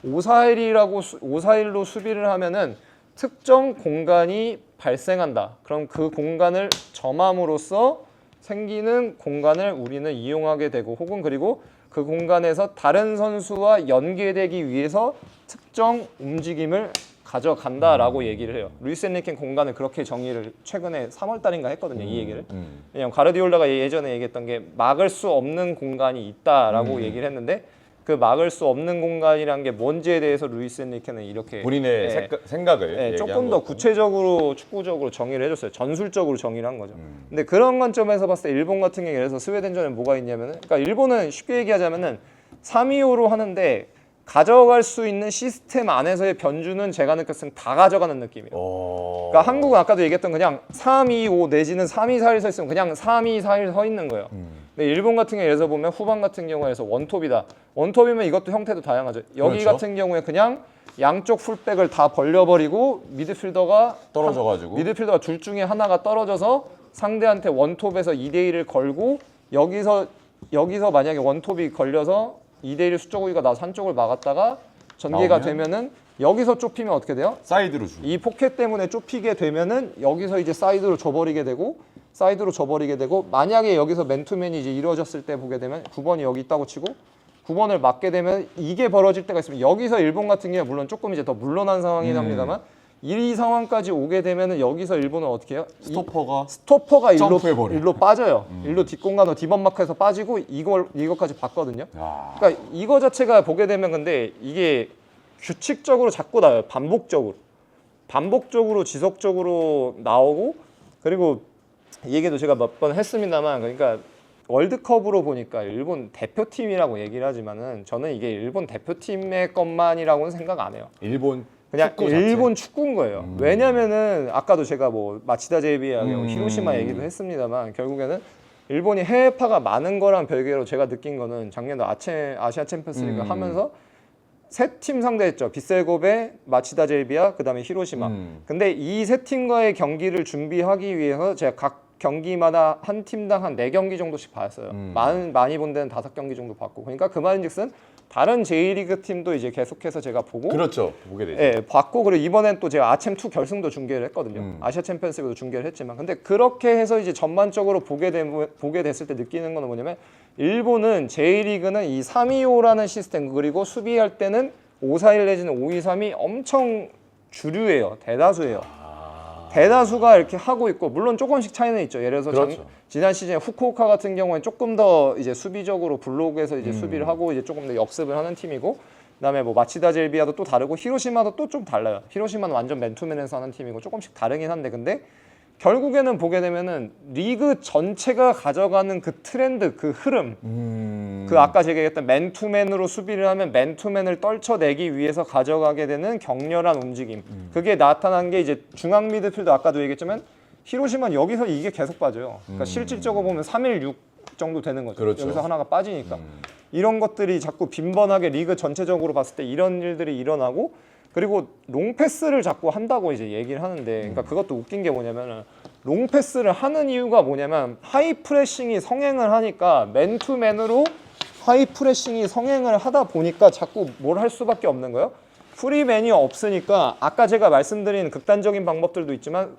5-4-1로 수비를 하면은 특정 공간이 발생한다. 그럼 그 공간을 점함으로써 생기는 공간을 우리는 이용하게 되고 혹은 그리고 그 공간에서 다른 선수와 연계되기 위해서 특정 움직임을 가져간다라고 얘기를 해요. 루이스 엔리케는 공간을 그렇게 정의를 최근에 3월 달인가 했거든요. 이 얘기를. 왜냐면 가르디올라가 예전에 얘기했던 게 막을 수 없는 공간이 있다라고 얘기를 했는데 그 막을 수 없는 공간이란 게 뭔지에 대해서 루이스 엔리케는 이렇게 본인의 생각을 네, 얘기한 조금 더 거고. 구체적으로 축구적으로 정의를 해줬어요. 전술적으로 정의를 한 거죠. 근데 그런 관점에서 봤을 때 일본 같은 경우에 예를 들어서 스웨덴전에 뭐가 있냐면은, 그러니까 일본은 쉽게 얘기하자면은 3-2-5로 하는데 가져갈 수 있는 시스템 안에서의 변주는 제가 느꼈을 때 다 가져가는 느낌이에요. 그러니까 한국은 아까도 얘기했던 그냥 3-2-5 내지는 3-2-4-1 서 있으면 그냥 3-2-4-1 서 있는 거예요. 근데 일본 같은 경우에 예를 들어서 보면 후반 같은 경우에서 원톱이다. 원톱이면 이것도 형태도 다양하죠. 여기 그렇죠. 같은 경우에 그냥 양쪽 풀백을 다 벌려버리고 미드필더가 떨어져가지고 둘 중에 하나가 떨어져서 상대한테 원톱에서 2대1을 걸고 여기서 만약에 원톱이 걸려서 2대1 수적 우위가 나서 한쪽을 막았다가 전개가 나오면? 되면은 여기서 좁히면 어떻게 돼요? 사이드로 주고. 이 포켓 때문에 좁히게 되면은 여기서 이제 사이드로 줘버리게 되고 만약에 여기서 맨투맨이 이제 이루어졌을 때 보게 되면 9번이 여기 있다고 치고 9번을 맞게 되면 이게 벌어질 때가 있으면 여기서 일본 같은 경우에 물론 조금 이제 더 물러난 상황이긴 합니다만 이 상황까지 오게 되면은 여기서 일본은 어떻게 해요? 스토퍼가 점프해버려. 일로 빠져요. 일로 뒷공간으로 디번 마크에서 빠지고 이거까지 봤거든요. 그러니까 이거 자체가 보게 되면 근데 이게 규칙적으로 자꾸 나와요. 반복적으로 지속적으로 나오고 그리고 이 얘기도 제가 몇 번 했습니다만 그러니까 월드컵으로 보니까 일본 대표팀이라고 얘기를 하지만은 저는 이게 일본 대표팀의 것만이라고는 생각 안 해요. 그냥 축구 자체? 일본 축구인 거예요. 왜냐면은 아까도 제가 뭐 마치다 제이비하고 히로시마 얘기도 했습니다만 결국에는 일본이 해외파가 많은 거랑 별개로 제가 느낀 거는 작년도 아시아 챔피언스리그 하면서 세 팀 상대했죠. 빗셀고베, 마치다 제이비야, 그다음에 히로시마. 근데 이 세 팀과의 경기를 준비하기 위해서 제가 각 경기마다 한 팀당 한 4경기 정도씩 봤어요. 많이 본 데는 5경기 정도 봤고. 그러니까 그 말인즉슨 다른 J리그 팀도 이제 계속해서 제가 보고 그렇죠. 보게 되죠. 예, 봤고 그리고 이번엔 또 제가 아챔2 결승도 중계를 했거든요. 아시아 챔피언스리그도 중계를 했지만 근데 그렇게 해서 이제 전반적으로 보게 됐을 때 느끼는 거는 뭐냐면 일본은 J리그는 이 3-2-5라는 시스템 그리고 수비할 때는 5-4-1 내지는 5-2-3이 엄청 주류예요. 대다수예요. 대다수가 이렇게 하고 있고 물론 조금씩 차이는 있죠. 예를 들어서 그렇죠. 지난 시즌에 후쿠오카 같은 경우에는 조금 더 이제 수비적으로 블록에서 이제 수비를 하고 이제 조금 더 역습을 하는 팀이고 그다음에 뭐 마치다 젤비아도 또 다르고 히로시마도 또 좀 달라요. 히로시마는 완전 맨투맨에서 하는 팀이고 조금씩 다르긴 한데 근데 결국에는 보게 되면은 리그 전체가 가져가는 그 트렌드, 그 흐름, 그 아까 제가 얘기했던 맨투맨으로 수비를 하면 맨투맨을 떨쳐내기 위해서 가져가게 되는 격렬한 움직임. 그게 나타난 게 이제 중앙 미드필더 아까도 얘기했지만 히로시마는 여기서 이게 계속 빠져요. 그러니까 실질적으로 보면 3-1-6 정도 되는 거죠. 그렇죠. 여기서 하나가 빠지니까. 이런 것들이 자꾸 빈번하게 리그 전체적으로 봤을 때 이런 일들이 일어나고 그리고 롱패스를 자꾸 한다고 이제 얘기를 하는데 그러니까 그것도 웃긴 게 뭐냐면은 롱패스를 하는 이유가 뭐냐면 하이프레싱이 성행을 하니까 맨투맨으로 하이프레싱이 성행을 하다 보니까 자꾸 뭘 할 수밖에 없는 거예요. 프리맨이 없으니까 아까 제가 말씀드린 극단적인 방법들도 있지만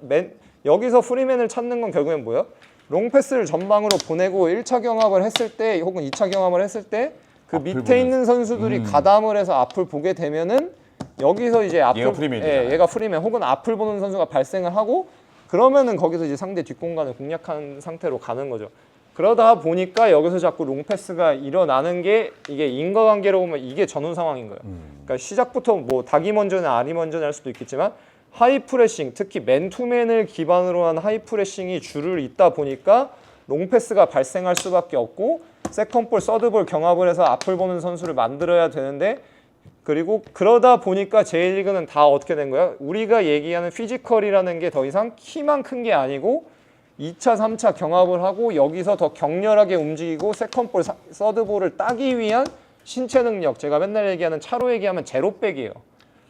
여기서 프리맨을 찾는 건 결국엔 뭐예요? 롱패스를 전방으로 보내고 1차 경합을 했을 때 혹은 2차 경합을 했을 때 그 밑에 있는 선수들이 가담을 해서 앞을 보게 되면은 여기서 이제 얘가 프리맨이잖아요. 얘가 프리맨 혹은 앞을 보는 선수가 발생을 하고 그러면은 거기서 이제 상대 뒷공간을 공략한 상태로 가는 거죠. 그러다 보니까 여기서 자꾸 롱패스가 일어나는 게 이게 인과관계로 보면 이게 전후 상황인 거예요. 그러니까 시작부터 뭐 닭이 먼저냐 알이 먼저냐 할 수도 있겠지만 하이프레싱 특히 맨투맨을 기반으로 한 하이프레싱이 줄을 잇다 보니까 롱패스가 발생할 수밖에 없고 세컨볼, 서드볼 경합을 해서 앞을 보는 선수를 만들어야 되는데 그리고 그러다 보니까 J리그는 다 어떻게 된 거야? 우리가 얘기하는 피지컬이라는 게 더 이상 키만 큰 게 아니고 2차, 3차 경합을 하고 여기서 더 격렬하게 움직이고 세컨볼, 서드볼을 따기 위한 신체 능력 제가 맨날 얘기하는 차로 얘기하면 제로백이에요.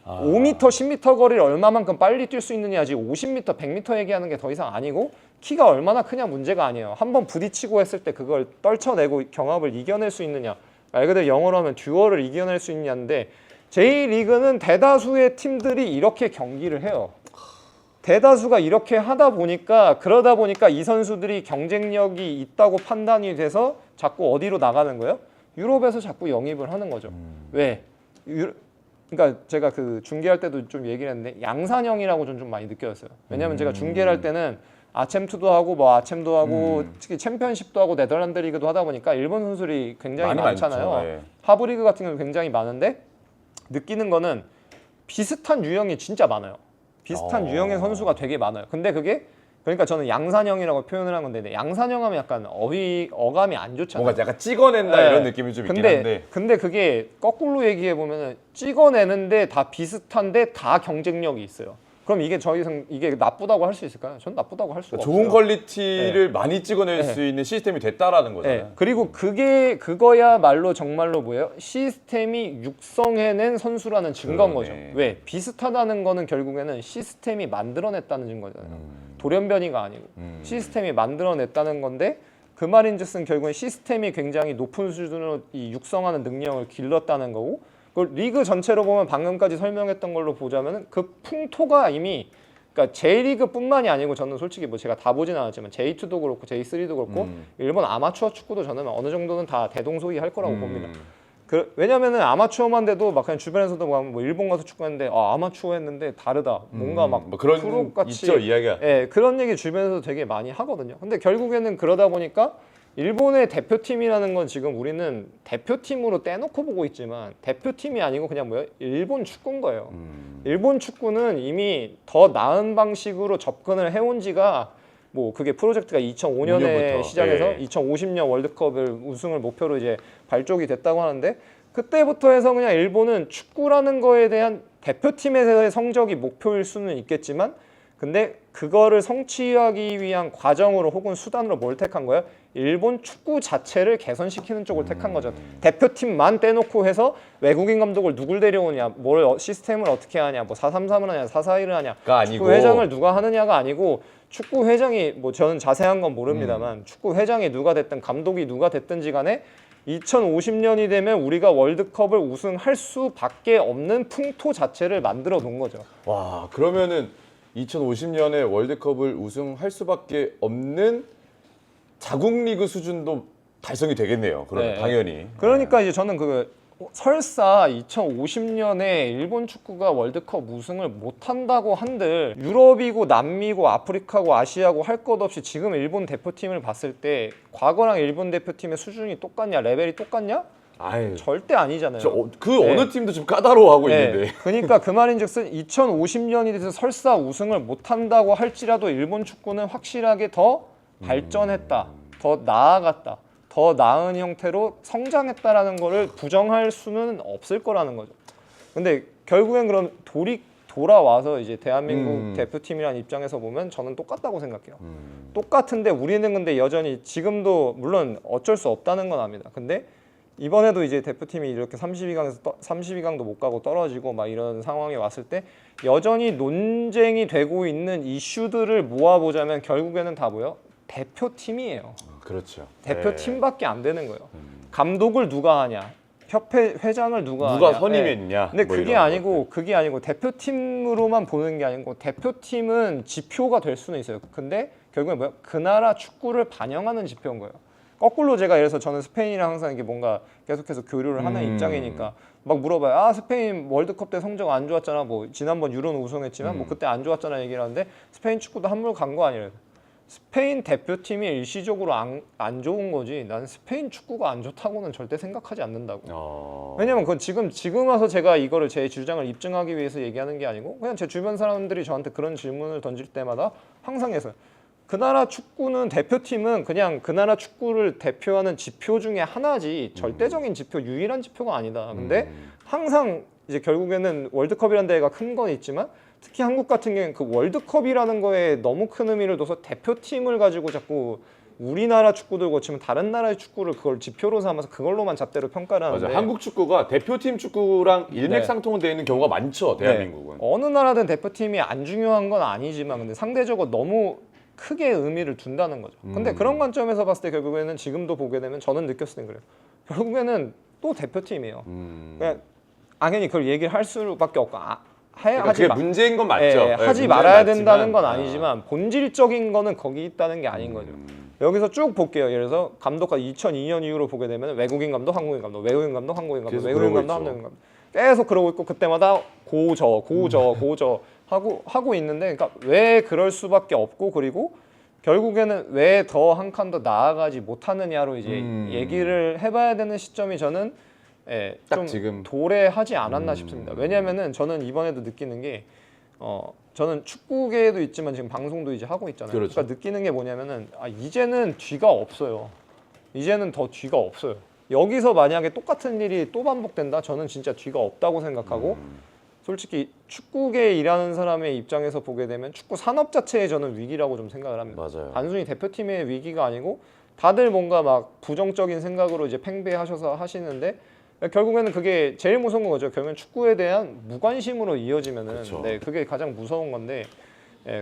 5m, 10m 거리를 얼마만큼 빨리 뛸 수 있느냐지 50m, 100m 얘기하는 게 더 이상 아니고 키가 얼마나 크냐 문제가 아니에요. 한번 부딪히고 했을 때 그걸 떨쳐내고 경합을 이겨낼 수 있느냐 말 그대로 영어로 하면 듀얼을 이겨낼 수 있냐인데 J리그는 대다수의 팀들이 이렇게 경기를 해요. 대다수가 이렇게 하다 보니까 그러다 보니까 이 선수들이 경쟁력이 있다고 판단이 돼서 자꾸 어디로 나가는 거예요? 유럽에서 자꾸 영입을 하는 거죠. 왜? 그러니까 제가 그 중계할 때도 좀 얘기를 했는데 양산형이라고 좀 많이 느껴졌어요. 왜냐면 제가 중계를 할 때는 아챔2도 하고 뭐 아챔도 하고 특히 챔피언십도 하고 네덜란드 리그도 하다 보니까 일본 선수들이 굉장히 많이 많잖아요. 많죠. 예. 하브리그 같은 경우 굉장히 많은데 느끼는 거는 비슷한 유형이 진짜 많아요. 비슷한 유형의 선수가 되게 많아요. 근데 그게 그러니까 저는 양산형이라고 표현을 한 건데 양산형 하면 약간 어감이 안 좋잖아요. 뭔가 약간 찍어낸다 네. 이런 느낌이 좀 있긴 한데. 근데 그게 거꾸로 얘기해 보면은 찍어내는데 다 비슷한데 다 경쟁력이 있어요. 그럼 이게 이게 나쁘다고 할 수 있을까요? 전 나쁘다고 할 수가 좋은 없어요. 퀄리티를 많이 찍어낼 수 있는 시스템이 됐다라는 거잖아요. 네. 그리고 그거야말로 정말로 뭐예요? 시스템이 육성해낸 선수라는 증거인 그러네. 거죠. 왜? 비슷하다는 거는 결국에는 시스템이 만들어냈다는 증거잖아요. 돌연변이가 아니고 시스템이 만들어냈다는 건데 그 말인즉슨 결국엔 시스템이 굉장히 높은 수준으로 이 육성하는 능력을 길렀다는 거고 그 리그 전체로 보면 방금까지 설명했던 걸로 보자면 그 풍토가 이미 그러니까 J리그뿐만이 아니고 저는 솔직히 뭐 제가 다 보진 않았지만 J2도 그렇고 J3도 그렇고 일본 아마추어 축구도 저는 어느 정도는 다 대동소이할 거라고 봅니다. 왜냐면은 아마추어만 돼도 막 그냥 주변에서도 뭐 일본 가서 축구했는데 아마추어 했는데 다르다. 뭔가 막 뭐 그런 프로같이 있죠 이야기가. 예, 그런 얘기 주변에서 되게 많이 하거든요. 근데 결국에는 그러다 보니까 일본의 대표팀이라는 건 지금 우리는 대표팀으로 떼놓고 보고 있지만 대표팀이 아니고 그냥 뭐예요? 일본 축구인 거예요. 일본 축구는 이미 더 나은 방식으로 접근을 해온 지가 뭐 그게 프로젝트가 2005년에 5년부터, 시작해서 예. 2050년 월드컵을 우승을 목표로 이제 발족이 됐다고 하는데 그때부터 해서 그냥 일본은 축구라는 거에 대한 대표팀에서의 성적이 목표일 수는 있겠지만 근데 그거를 성취하기 위한 과정으로 혹은 수단으로 뭘 택한 거예요? 일본 축구 자체를 개선시키는 쪽을 택한 거죠. 대표팀만 떼놓고 해서 외국인 감독을 누굴 데려오냐, 시스템을 어떻게 하냐, 뭐 4-3-3을 하냐, 4-4-1을 하냐, 아니고. 축구 회장을 누가 하느냐가 아니고 축구 회장이 뭐 저는 자세한 건 모릅니다만 축구 회장이 누가 됐든 감독이 누가 됐든지 간에 2050년이 되면 우리가 월드컵을 우승할 수밖에 없는 풍토 자체를 만들어 놓은 거죠. 와 그러면은 2050년에 월드컵을 우승할 수밖에 없는 자국 리그 수준도 달성이 되겠네요. 그러면 네. 당연히. 그러니까 이제 저는 설사 2050년에 일본 축구가 월드컵 우승을 못한다고 한들 유럽이고 남미고 아프리카고 아시아고 할 것 없이 지금 일본 대표팀을 봤을 때 과거랑 일본 대표팀의 수준이 똑같냐 레벨이 똑같냐? 아유, 절대 아니잖아요. 그 어느 팀도 지금 까다로워하고 네. 있는데. 그러니까 그 말인즉슨 2050년이 돼서 설사 우승을 못한다고 할지라도 일본 축구는 확실하게 더 발전했다, 더 나아갔다, 더 나은 형태로 성장했다라는 거를 부정할 수는 없을 거라는 거죠. 근데 결국엔 그럼 돌아와서 이제 대한민국 대표팀이라는 입장에서 보면 저는 똑같다고 생각해요. 똑같은데 우리는 근데 여전히 지금도 물론 어쩔 수 없다는 건 압니다. 근데 이번에도 이제 대표팀이 이렇게 32강도 못 가고 떨어지고 막 이런 상황이 왔을 때 여전히 논쟁이 되고 있는 이슈들을 모아보자면 결국에는 다 뭐예요? 대표팀이에요. 그렇죠. 대표팀밖에 안 되는 거예요. 감독을 누가 하냐? 협회 회장을 누가 누가 하냐? 선임했냐? 근데 뭐 그게 이런 아니고 대표팀으로만 보는 게 아니고 대표팀은 지표가 될 수는 있어요. 근데 결국엔 뭐야? 그 나라 축구를 반영하는 지표인 거예요. 거꾸로 제가 예를 들어서 저는 스페인이랑 항상 이게 뭔가 계속해서 교류를 하는 입장이니까 막 물어봐요. 아 스페인 월드컵 때 성적 안 좋았잖아. 뭐 지난번 유로는 우승했지만 뭐 그때 안 좋았잖아 얘기를 하는데 스페인 축구도 한물 간 거 아니래요. 스페인 대표팀이 일시적으로 안 좋은 거지. 나는 스페인 축구가 안 좋다고는 절대 생각하지 않는다고. 왜냐면 그건 지금 와서 제가 이거를 제 주장을 입증하기 위해서 얘기하는 게 아니고 그냥 제 주변 사람들이 저한테 그런 질문을 던질 때마다 항상 해서 그 나라 축구는 대표팀은 그냥 그 나라 축구를 대표하는 지표 중에 하나지 절대적인 지표, 유일한 지표가 아니다. 근데 항상 이제 결국에는 월드컵이라는 대회가 큰 건 있지만 특히 한국 같은 경우는 그 월드컵이라는 거에 너무 큰 의미를 둬서 대표팀을 가지고 자꾸 우리나라 축구들 거치면 다른 나라의 축구를 그걸 지표로 삼아서 그걸로만 잣대로 평가를 하는데 맞아. 한국 축구가 대표팀 축구랑 일맥상통되어 있는 경우가 많죠. 대한민국은. 어느 나라든 대표팀이 안 중요한 건 아니지만 근데 상대적으로 너무 크게 의미를 둔다는 거죠. 근데 그런 관점에서 봤을 때 결국에는 지금도 보게 되면 저는 느꼈을 땐 그래요. 결국에는 또 대표팀이에요. 그냥 당연히 그걸 얘기를 할 수밖에 없고 그러니까 그게 문제인 건 맞죠. 예, 네, 하지 문제는 말아야 맞지만, 된다는 건 아니지만 본질적인 거는 거기 있다는 게 아닌 거죠. 여기서 쭉 볼게요. 예를 들어서 감독과 2002년 이후로 보게 되면 외국인 감독, 한국인 감독, 외국인 감독, 한국인 감독, 계속 외국인 그러고 감독, 있죠. 한국인 감독 계속 그러고 있고 그때마다 고저 하고 있는데 그러니까 왜 그럴 수밖에 없고 그리고 결국에는 왜 더 한 칸 더 나아가지 못하느냐로 이제 얘기를 해봐야 되는 시점이 저는 딱 좀 지금. 도래하지 않았나 싶습니다. 왜냐하면은 저는 이번에도 느끼는 게 저는 축구계에도 있지만 지금 방송도 이제 하고 있잖아요. 그렇죠. 그러니까 느끼는 게 뭐냐면은 이제는 뒤가 없어요. 이제는 더 뒤가 없어요. 여기서 만약에 똑같은 일이 또 반복된다? 저는 진짜 뒤가 없다고 생각하고 솔직히 축구계에 일하는 사람의 입장에서 보게 되면 축구 산업 자체에 저는 위기라고 좀 생각을 합니다. 맞아요. 단순히 대표팀의 위기가 아니고 다들 뭔가 막 부정적인 생각으로 이제 팽배하셔서 하시는데 결국에는 그게 제일 무서운 거죠. 결국엔 축구에 대한 무관심으로 이어지면은 그렇죠. 네, 그게 가장 무서운 건데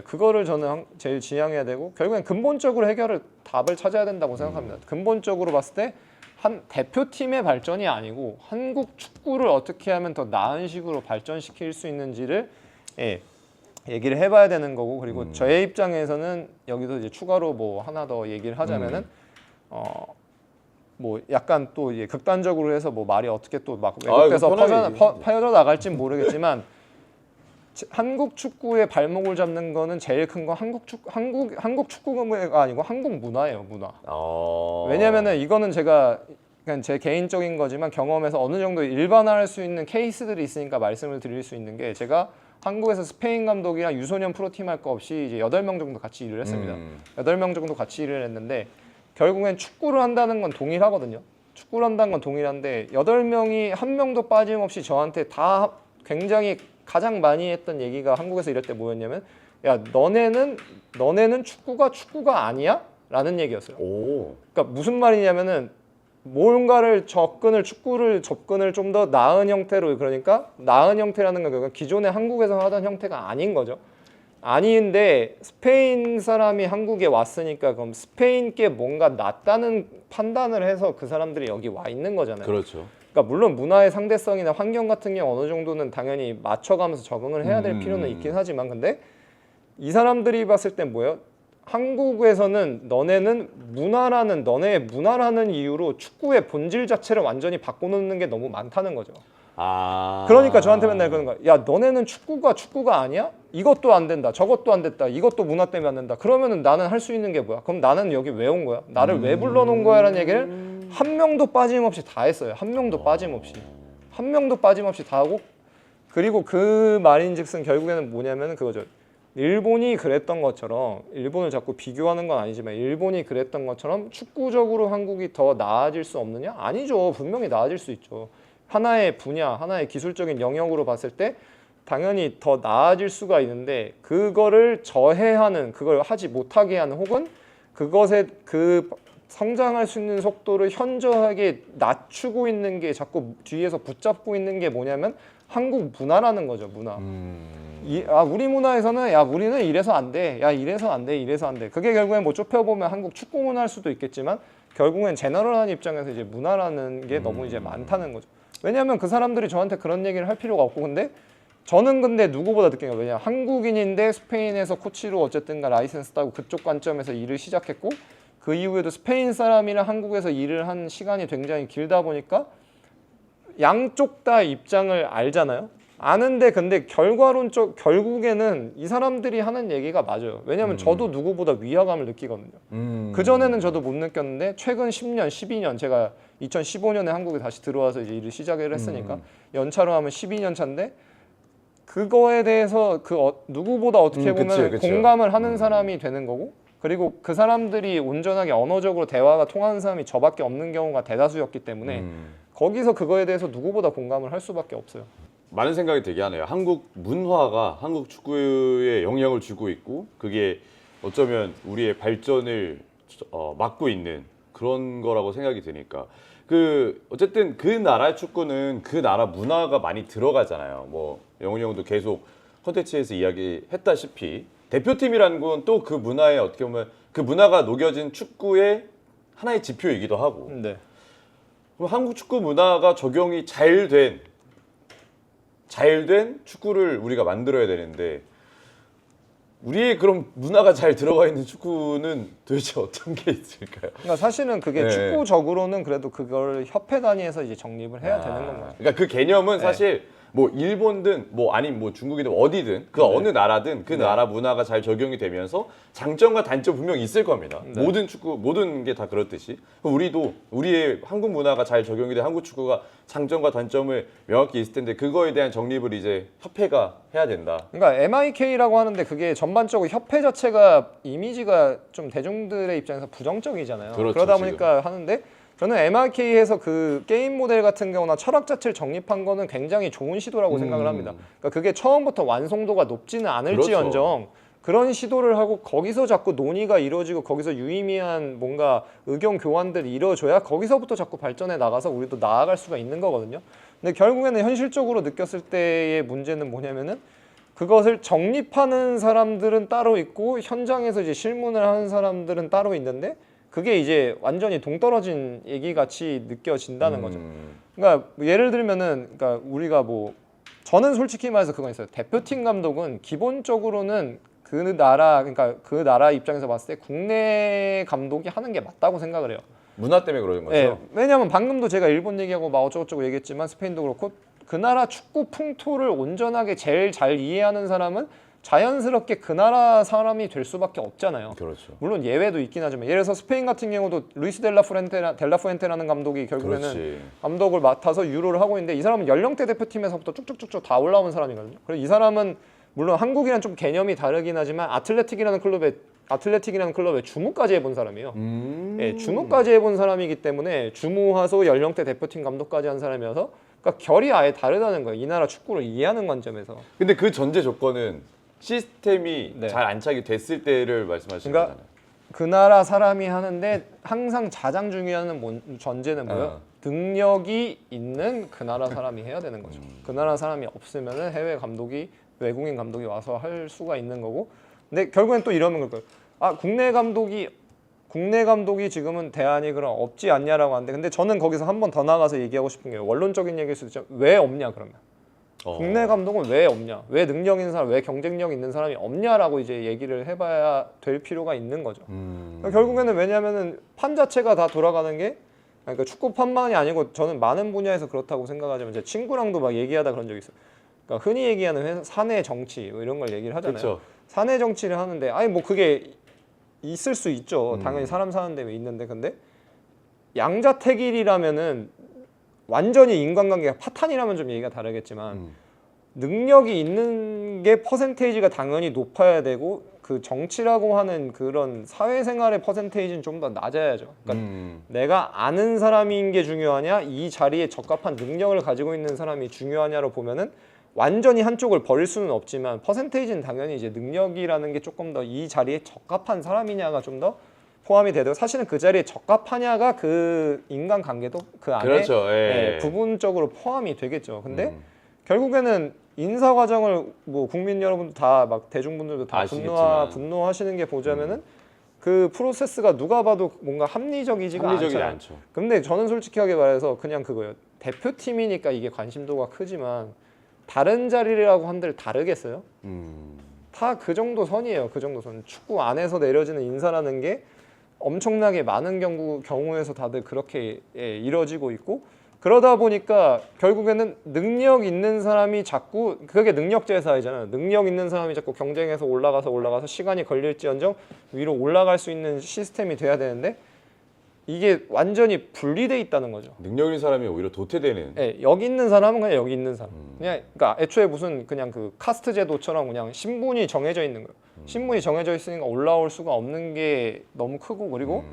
그거를 저는 제일 지향해야 되고 결국엔 근본적으로 답을 찾아야 된다고 생각합니다. 근본적으로 봤을 때 한 대표팀의 발전이 아니고 한국 축구를 어떻게 하면 더 나은 식으로 발전시킬 수 있는지를 얘기를 해봐야 되는 거고 그리고 저의 입장에서는 여기서 이제 추가로 뭐 하나 더 얘기를 하자면은 뭐 약간 또 이제 극단적으로 해서 뭐 말이 어떻게 또 막 왜곡돼서 편하게 퍼져 나갈진 모르겠지만 한국 축구의 발목을 잡는 거는 제일 큰 건 한국 축구가 아니고 한국 문화예요, 문화. 왜냐면은 이거는 제가 그냥 제 개인적인 거지만 경험에서 어느 정도 일반화할 수 있는 케이스들이 있으니까 말씀을 드릴 수 있는 게 제가 한국에서 스페인 감독이랑 유소년 프로팀 할 거 없이 이제 8명 정도 같이 일을 했습니다. 8명 정도 같이 일을 했는데 결국엔 축구를 한다는 건 동일하거든요. 축구를 한다는 건 동일한데 8명이 한 명도 빠짐없이 저한테 다 굉장히 가장 많이 했던 얘기가 한국에서 일할 때 뭐였냐면 야 너네는 축구가 아니야? 라는 얘기였어요. 그러니까 무슨 말이냐면은 뭔가를 축구를 접근을 좀 더 나은 형태로 그러니까 나은 형태라는 건 그러니까 기존에 한국에서 하던 형태가 아닌 거죠. 아닌데 스페인 사람이 한국에 왔으니까 그럼 스페인께 뭔가 낫다는 판단을 해서 그 사람들이 여기 와 있는 거잖아요. 그렇죠. 그러니까 물론 문화의 상대성이나 환경 같은 게 어느 정도는 당연히 맞춰가면서 적응을 해야 될 필요는 있긴 하지만 근데 이 사람들이 봤을 땐 뭐예요? 한국에서는 너네의 문화라는 이유로 축구의 본질 자체를 완전히 바꿔놓는 게 너무 많다는 거죠. 그러니까 저한테 맨날 그러는 거야. 야 너네는 축구가 아니야? 이것도 안 된다. 저것도 안 됐다. 이것도 문화 때문에 안 된다. 그러면은 나는 할 수 있는 게 뭐야? 그럼 나는 여기 왜 온 거야? 나를 왜 불러놓은 거야? 라는 얘기를 한 명도 빠짐없이 다 했어요. 한 명도 빠짐없이 다 하고 그리고 그 말인즉슨 결국에는 뭐냐면 그거죠. 일본이 그랬던 것처럼 일본을 자꾸 비교하는 건 아니지만 일본이 그랬던 것처럼 축구적으로 한국이 더 나아질 수 없느냐? 아니죠. 분명히 나아질 수 있죠. 하나의 분야, 하나의 기술적인 영역으로 봤을 때 당연히 더 나아질 수가 있는데 그거를 그걸 하지 못하게 하는 혹은 그것에 성장할 수 있는 속도를 현저하게 낮추고 있는 게 자꾸 뒤에서 붙잡고 있는 게 뭐냐면 한국 문화라는 거죠, 문화. 우리 문화에서는 우리는 이래서 안 돼. 이래서 안 돼. 그게 결국엔 뭐 좁혀보면 한국 축구 문화일 수도 있겠지만 결국엔 제너럴한 입장에서 이제 문화라는 게 너무 이제 많다는 거죠. 왜냐하면 그 사람들이 저한테 그런 얘기를 할 필요가 없고 저는 누구보다 느낀 거 왜냐 한국인인데 스페인에서 코치로 어쨌든가 라이센스 따고 그쪽 관점에서 일을 시작했고 그 이후에도 스페인 사람이랑 한국에서 일을 한 시간이 굉장히 길다 보니까 양쪽 다 입장을 알잖아요. 아는데 근데 결국에는 이 사람들이 하는 얘기가 맞아요. 왜냐하면 저도 누구보다 위화감을 느끼거든요. 그전에는 저도 못 느꼈는데 최근 10년, 12년 제가 2015년에 한국에 다시 들어와서 이제 일을 시작을 했으니까 연차로 하면 12년 차인데 그거에 대해서 누구보다 어떻게 보면 그치. 공감을 하는 사람이 되는 거고 그리고 그 사람들이 온전하게 언어적으로 대화가 통하는 사람이 저밖에 없는 경우가 대다수였기 때문에 거기서 그거에 대해서 누구보다 공감을 할 수밖에 없어요. 많은 생각이 들게 하네요. 한국 문화가 한국 축구에 영향을 주고 있고 그게 어쩌면 우리의 발전을 막고 있는 그런 거라고 생각이 드니까 어쨌든 그 나라의 축구는 그 나라 문화가 많이 들어가잖아요. 뭐 영훈이 형도 계속 콘텐츠에서 이야기했다시피 대표팀이라는 건 또 그 문화에 어떻게 보면 그 문화가 녹여진 축구의 하나의 지표이기도 하고 네. 그럼 한국 축구 문화가 적용이 잘 된 축구를 우리가 만들어야 되는데 우리의 그럼 문화가 잘 들어가 있는 축구는 도대체 어떤 게 있을까요? 그러니까 사실은 그게 네. 축구적으로는 그래도 그걸 협회 단위에서 이제 정립을 해야 되는 건 거죠. 그러니까 그 개념은 네. 사실 뭐 일본든 뭐 아니면 뭐 중국이든 어디든 그 어느 나라든 그 나라 문화가 잘 적용이 되면서 장점과 단점 분명히 있을 겁니다. 네. 모든 축구 모든 게 다 그렇듯이 우리도 우리의 한국 문화가 잘 적용이 된 한국 축구가 장점과 단점을 명확히 있을 텐데 그거에 대한 정립을 이제 협회가 해야 된다. 그러니까 MIK라고 하는데 그게 전반적으로 협회 자체가 이미지가 좀 대중들의 입장에서 부정적이잖아요. 그렇죠, 그러다 보니까 하는데 저는 MIK에서 그 게임 모델 같은 경우나 철학 자체를 정립한 거는 굉장히 좋은 시도라고 생각을 합니다. 그러니까 그게 처음부터 완성도가 높지는 않을지언정 그런 시도를 하고 거기서 자꾸 논의가 이루어지고 거기서 유의미한 뭔가 의견 교환들이 이루어져야 거기서부터 자꾸 발전해 나가서 우리도 나아갈 수가 있는 거거든요. 근데 결국에는 현실적으로 느꼈을 때의 문제는 뭐냐면은 그것을 정립하는 사람들은 따로 있고 현장에서 이제 실문을 하는 사람들은 따로 있는데 그게 이제 완전히 동떨어진 얘기 같이 느껴진다는 거죠. 그러니까 예를 들면은 그러니까 우리가 뭐 저는 솔직히 말해서 그건 있어요. 대표팀 감독은 기본적으로는 그 나라 그러니까 그 나라 입장에서 봤을 때 국내 감독이 하는 게 맞다고 생각을 해요. 문화 때문에 그러는 거죠. 네, 왜냐하면 방금도 제가 일본 얘기하고 막 어쩌고저쩌고 얘기했지만 스페인도 그렇고 그 나라 축구 풍토를 온전하게 제일 잘 이해하는 사람은 자연스럽게 그 나라 사람이 될 수밖에 없잖아요. 그렇죠. 물론 예외도 있긴 하지만 예를 들어서 스페인 같은 경우도 루이스 델라푸엔테라는 감독이 결국에는 그렇지. 감독을 맡아서 유로를 하고 있는데 이 사람은 연령대 대표팀에서부터 쭉쭉쭉쭉 다 올라온 사람이거든요. 그래서 이 사람은 물론 한국이랑 좀 개념이 다르긴 하지만 아틀레틱이라는 클럽의 주무까지 해본 사람이에요. 예, 주무까지 해본 사람이기 때문에 주무하소 연령대 대표팀 감독까지 한 사람이어서 그러니까 결이 아예 다르다는 거예요. 이 나라 축구를 이해하는 관점에서. 근데 그 전제 조건은 시스템이 네. 잘 안착이 됐을 때를 말씀하시는 그러니까 거잖아요. 그 나라 사람이 하는데 항상 가장 중요한 전제는 뭐예요? 능력이 있는 그 나라 사람이 해야 되는 거죠. 그 나라 사람이 없으면은 해외 감독이 외국인 감독이 와서 할 수가 있는 거고. 근데 결국엔 또 이러면 그럴 거예요. 아 국내 감독이 지금은 대안이 그럼 없지 않냐라고 하는데 근데 저는 거기서 한 번 더 나가서 얘기하고 싶은 게 원론적인 얘기일 수도 있지만 왜 없냐 그러면. 국내 감독은 왜 없냐? 왜 능력 있는 사람, 왜 경쟁력 있는 사람이 없냐라고 이제 얘기를 해봐야 될 필요가 있는 거죠. 그러니까 결국에는 왜냐하면은 판 자체가 다 돌아가는 게 그러니까 축구 판만이 아니고 저는 많은 분야에서 그렇다고 생각하지만 제 친구랑도 막 얘기하다 그런 적이 있어요. 그러니까 흔히 얘기하는 회사, 사내 정치 뭐 이런 걸 얘기를 하잖아요. 그쵸. 사내 정치를 하는데 아니 뭐 그게 있을 수 있죠. 당연히 사람 사는 데 있는데 근데 양자택일이라면은 완전히 인간관계가 파탄이라면 좀 얘기가 다르겠지만 능력이 있는 게 퍼센테이지가 당연히 높아야 되고 그 정치라고 하는 그런 사회생활의 퍼센테이지는 좀 더 낮아야죠. 그러니까 내가 아는 사람인 게 중요하냐 이 자리에 적합한 능력을 가지고 있는 사람이 중요하냐로 보면은 완전히 한쪽을 버릴 수는 없지만 퍼센테이지는 당연히 이제 능력이라는 게 조금 더 이 자리에 적합한 사람이냐가 좀 더 포함이 되고 사실은 그 자리에 적합하냐가 그 인간관계도 그 안에 그렇죠. 예, 부분적으로 포함이 되겠죠. 근데 결국에는 인사 과정을 뭐 국민 여러분도 다 막 대중분들도 다 분노하시는 게 보자면은 그 프로세스가 누가 봐도 뭔가 합리적이지가 않잖아요. 않죠. 근데 저는 솔직하게 말해서 그냥 그거예요. 대표팀이니까 이게 관심도가 크지만 다른 자리라고 한들 다르겠어요? 다 그 정도 선이에요. 그 정도 선. 축구 안에서 내려지는 인사라는 게 엄청나게 많은 경우에서 다들 그렇게 이루어지고 있고 그러다 보니까 결국에는 능력 있는 사람이 자꾸 그게 능력제 사회잖아요. 능력 있는 사람이 자꾸 경쟁에서 올라가서 시간이 걸릴지언정 위로 올라갈 수 있는 시스템이 돼야 되는데 이게 완전히 분리돼 있다는 거죠. 능력 있는 사람이 오히려 도태되는. 네, 여기 있는 사람은 그냥 여기 있는 사람. 그냥 그러니까 애초에 무슨 그냥 그 카스트 제도처럼 그냥 신분이 정해져 있는 거예요. 신분이 정해져 있으니까 올라올 수가 없는 게 너무 크고 그리고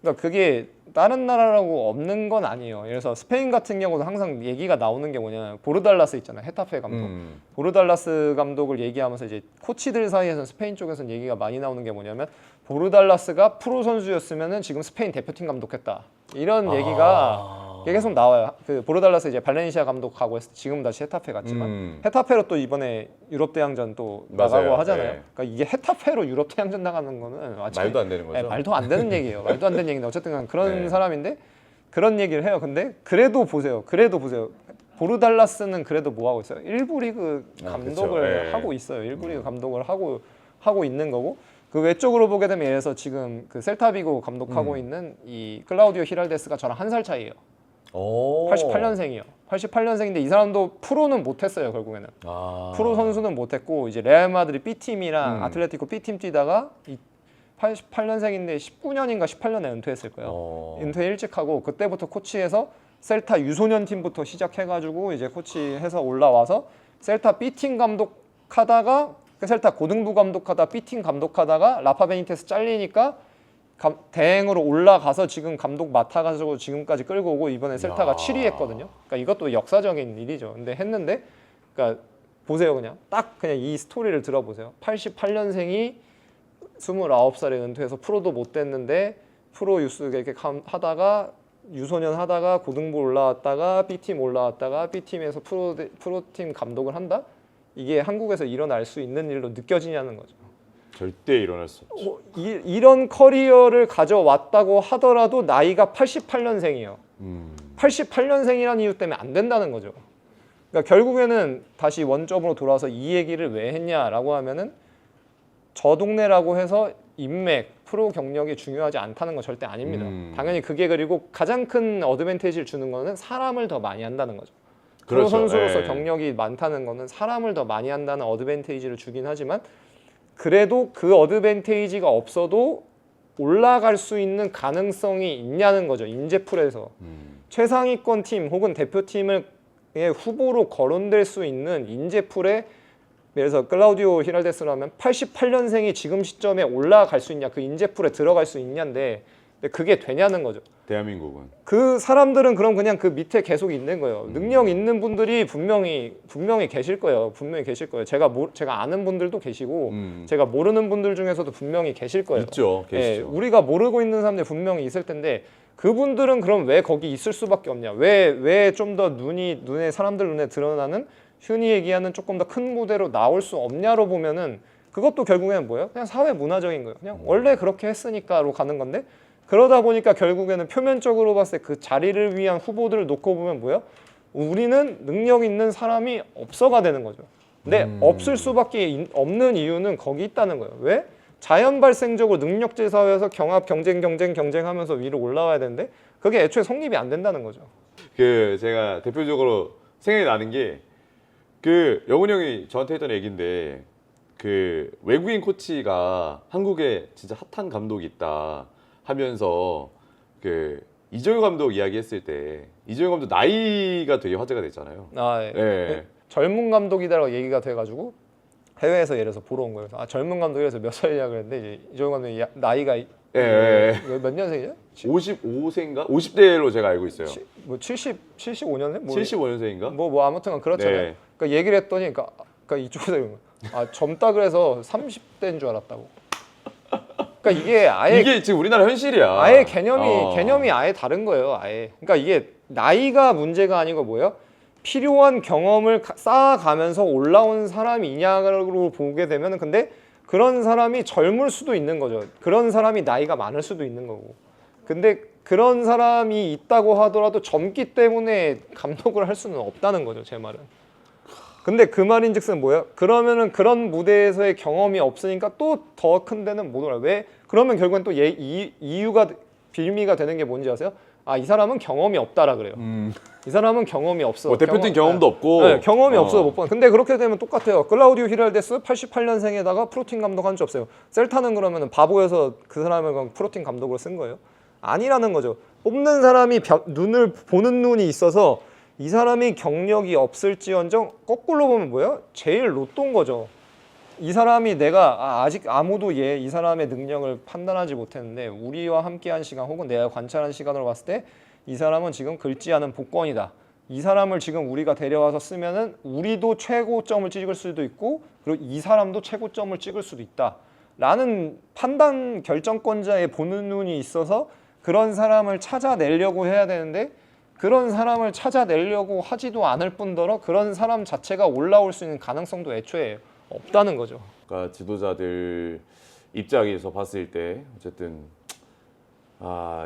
그러니까 그게 다른 나라라고 없는 건 아니에요. 예를 들어서 스페인 같은 경우도 항상 얘기가 나오는 게 뭐냐면 보르달라스 있잖아요. 헤타페 감독. 보르달라스 감독을 얘기하면서 이제 코치들 사이에서는 스페인 쪽에서는 얘기가 많이 나오는 게 뭐냐면 보르달라스가 프로 선수였으면은 지금 스페인 대표팀 감독했다. 이런 얘기가 계속 나와요. 그 보르달라스 이제 발렌시아 감독하고 했을 때 지금 다시 헤타페 갔지만 헤타페로 또 이번에 유럽 대항전 또 나가고 맞아요. 하잖아요. 네. 그러니까 이게 헤타페로 유럽 대항전 나가는 거는 말도 안 되는 거죠. 네, 말도 안 되는 얘기예요. 말도 안 되는 얘기인데 어쨌든 그런 사람인데 그런 얘기를 해요. 근데 그래도 보세요. 보르달라스는 그래도 뭐 하고 있어요? 1부 리그 감독을 하고 있어요. 1부 리그 감독을 하고 하고 있는 거고 그 외적으로 보게 되면 예를 들어서 지금 그 셀타비고 감독하고 있는 이 클라우디오 히랄데스가 저랑 한 살 차이예요. 오. 88년생이요. 88년생인데 이 사람도 프로는 못했어요 결국에는. 아. 프로 선수는 못했고 이제 레알 마드리드 B팀이랑 음. 아틀레티코 B팀 뛰다가 88년생인데 19년인가 18년에 은퇴했을 거예요. 은퇴 일찍 하고 그때부터 코치해서 셀타 유소년 팀부터 시작해가지고 이제 코치해서 올라와서 셀타 B팀 감독하다가 셀타 고등부 감독하다 B팀 감독하다가 라파 베니테스 잘리니까 대행으로 올라가서 지금 감독 맡아가지고 지금까지 끌고 오고 이번에 셀타가 7위 했거든요. 그러니까 이것도 역사적인 일이죠. 근데 했는데 그러니까 보세요 그냥 딱 그냥 이 스토리를 들어보세요. 88년생이 29살에 은퇴해서 프로도 못 됐는데 프로 유스 이렇게 하다가 유소년 하다가 고등부 올라왔다가 B팀 올라왔다가 B팀에서 프로팀 감독을 한다? 이게 한국에서 일어날 수 있는 일로 느껴지냐는 거죠. 절대 일어날 수 없죠. 이런 커리어를 가져왔다고 하더라도 나이가 88년생이에요. 88년생이라는 이유 때문에 안 된다는 거죠. 그러니까 결국에는 다시 원점으로 돌아와서 이 얘기를 왜 했냐라고 하면은 저 동네라고 해서 인맥, 프로 경력이 중요하지 않다는 건 절대 아닙니다. 당연히 그게 그리고 가장 큰 어드밴티지를 주는 거는 사람을 더 많이 한다는 거죠. 프로 그렇죠. 선수로서 예. 경력이 많다는 거는 사람을 더 많이 한다는 어드밴티지를 주긴 하지만 그래도 그 어드밴테이지가 없어도 올라갈 수 있는 가능성이 있냐는 거죠. 인재풀에서. 최상위권 팀 혹은 대표팀을 후보로 거론될 수 있는 인재풀에 예를 들어서 클라우디오 히랄데스라면 88년생이 지금 시점에 올라갈 수 있냐 그 인재풀에 들어갈 수 있냐인데 그게 되냐는 거죠. 대한민국은. 그 사람들은 그럼 그냥 그 밑에 계속 있는 거예요. 능력 있는 분들이 분명히 계실 거예요. 분명히 계실 거예요. 제가 아는 분들도 계시고 제가 모르는 분들 중에서도 분명히 계실 거예요. 있죠. 계시죠. 우리가 모르고 있는 사람들 분명히 있을 텐데 그분들은 그럼 왜 거기 있을 수밖에 없냐? 왜 좀 더 눈에 사람들 눈에 드러나는 흔히 얘기하는 조금 더 큰 무대로 나올 수 없냐로 보면은 그것도 결국에는 뭐예요? 그냥 사회 문화적인 거예요. 그냥 원래 그렇게 했으니까로 가는 건데 그러다 보니까 결국에는 표면적으로 봤을 때 그 자리를 위한 후보들을 놓고 보면 뭐예요? 우리는 능력 있는 사람이 없어가 되는 거죠. 근데 없을 수밖에 없는 이유는 거기 있다는 거예요. 왜? 자연 발생적으로 능력제 사회에서 경합 경쟁하면서 위로 올라와야 되는데 그게 애초에 성립이 안 된다는 거죠. 그 제가 대표적으로 생각이 나는 게 그 영훈 형이 저한테 했던 얘기인데 그 외국인 코치가 한국에 진짜 핫한 감독이 있다 하면서 그 이정효 감독 이야기했을 때 이정효 감독 나이가 되게 화제가 됐잖아요. 아, 예. 예. 젊은 감독이다라고 얘기가 돼가지고 해외에서 예를 들어서 보러 온 거예요. 아 젊은 감독이라서 몇 살이냐 그랬는데 이제 이정효 감독이 나이가 몇 년생이죠? 55세인가? 50대로 제가 알고 있어요. 뭐 75년생? 75년생인가? 뭐 아무튼 그렇잖아요. 네. 그러니까 얘기를 했더니 그러니까 이쪽에서 이런 거. 젊다 그래서 30대인 줄 알았다고. 그러니까 이게 지금 우리나라 현실이야. 아예 개념이 아예 다른 거예요. 아예. 그러니까 이게 나이가 문제가 아니고 뭐예요? 필요한 경험을 쌓아가면서 올라온 사람이냐로 보게 되면 근데 그런 사람이 젊을 수도 있는 거죠. 그런 사람이 나이가 많을 수도 있는 거고. 근데 그런 사람이 있다고 하더라도 젊기 때문에 감독을 할 수는 없다는 거죠. 제 말은. 근데 그 말인즉슨 뭐예요? 그러면은 그런 무대에서의 경험이 없으니까 또 더 큰 데는 못 올라. 왜? 그러면 결국엔 또 이유가 빌미가 되는 게 뭔지 아세요? 아, 이 사람은 경험이 없다라 그래요. 이 사람은 경험이 없어. 뭐 대표팀 경험도 없고. 네, 경험이 없어서 못 봐. 근데 그렇게 되면 똑같아요. 클라우디오 히랄데스 88년생에다가 프로팀 감독 한 적 없어요. 셀타는 그러면 바보여서 그 사람을 프로팀 감독으로 쓴 거예요? 아니라는 거죠. 뽑는 사람이 눈을 보는 눈이 있어서 이 사람이 경력이 없을지언정 거꾸로 보면 뭐예요? 제일 로또인 거죠. 이 사람이 내가 아직 아무도 이 사람의 능력을 판단하지 못했는데 우리와 함께한 시간 혹은 내가 관찰한 시간으로 봤을 때 이 사람은 지금 긁지 않은 복권이다. 이 사람을 지금 우리가 데려와서 쓰면은 우리도 최고점을 찍을 수도 있고 그리고 이 사람도 최고점을 찍을 수도 있다. 라는 판단 결정권자의 보는 눈이 있어서 그런 사람을 찾아내려고 해야 되는데 그런 사람을 찾아내려고 하지도 않을 뿐더러 그런 사람 자체가 올라올 수 있는 가능성도 애초에 없다는 거죠. 그러니까 지도자들 입장에서 봤을 때 어쨌든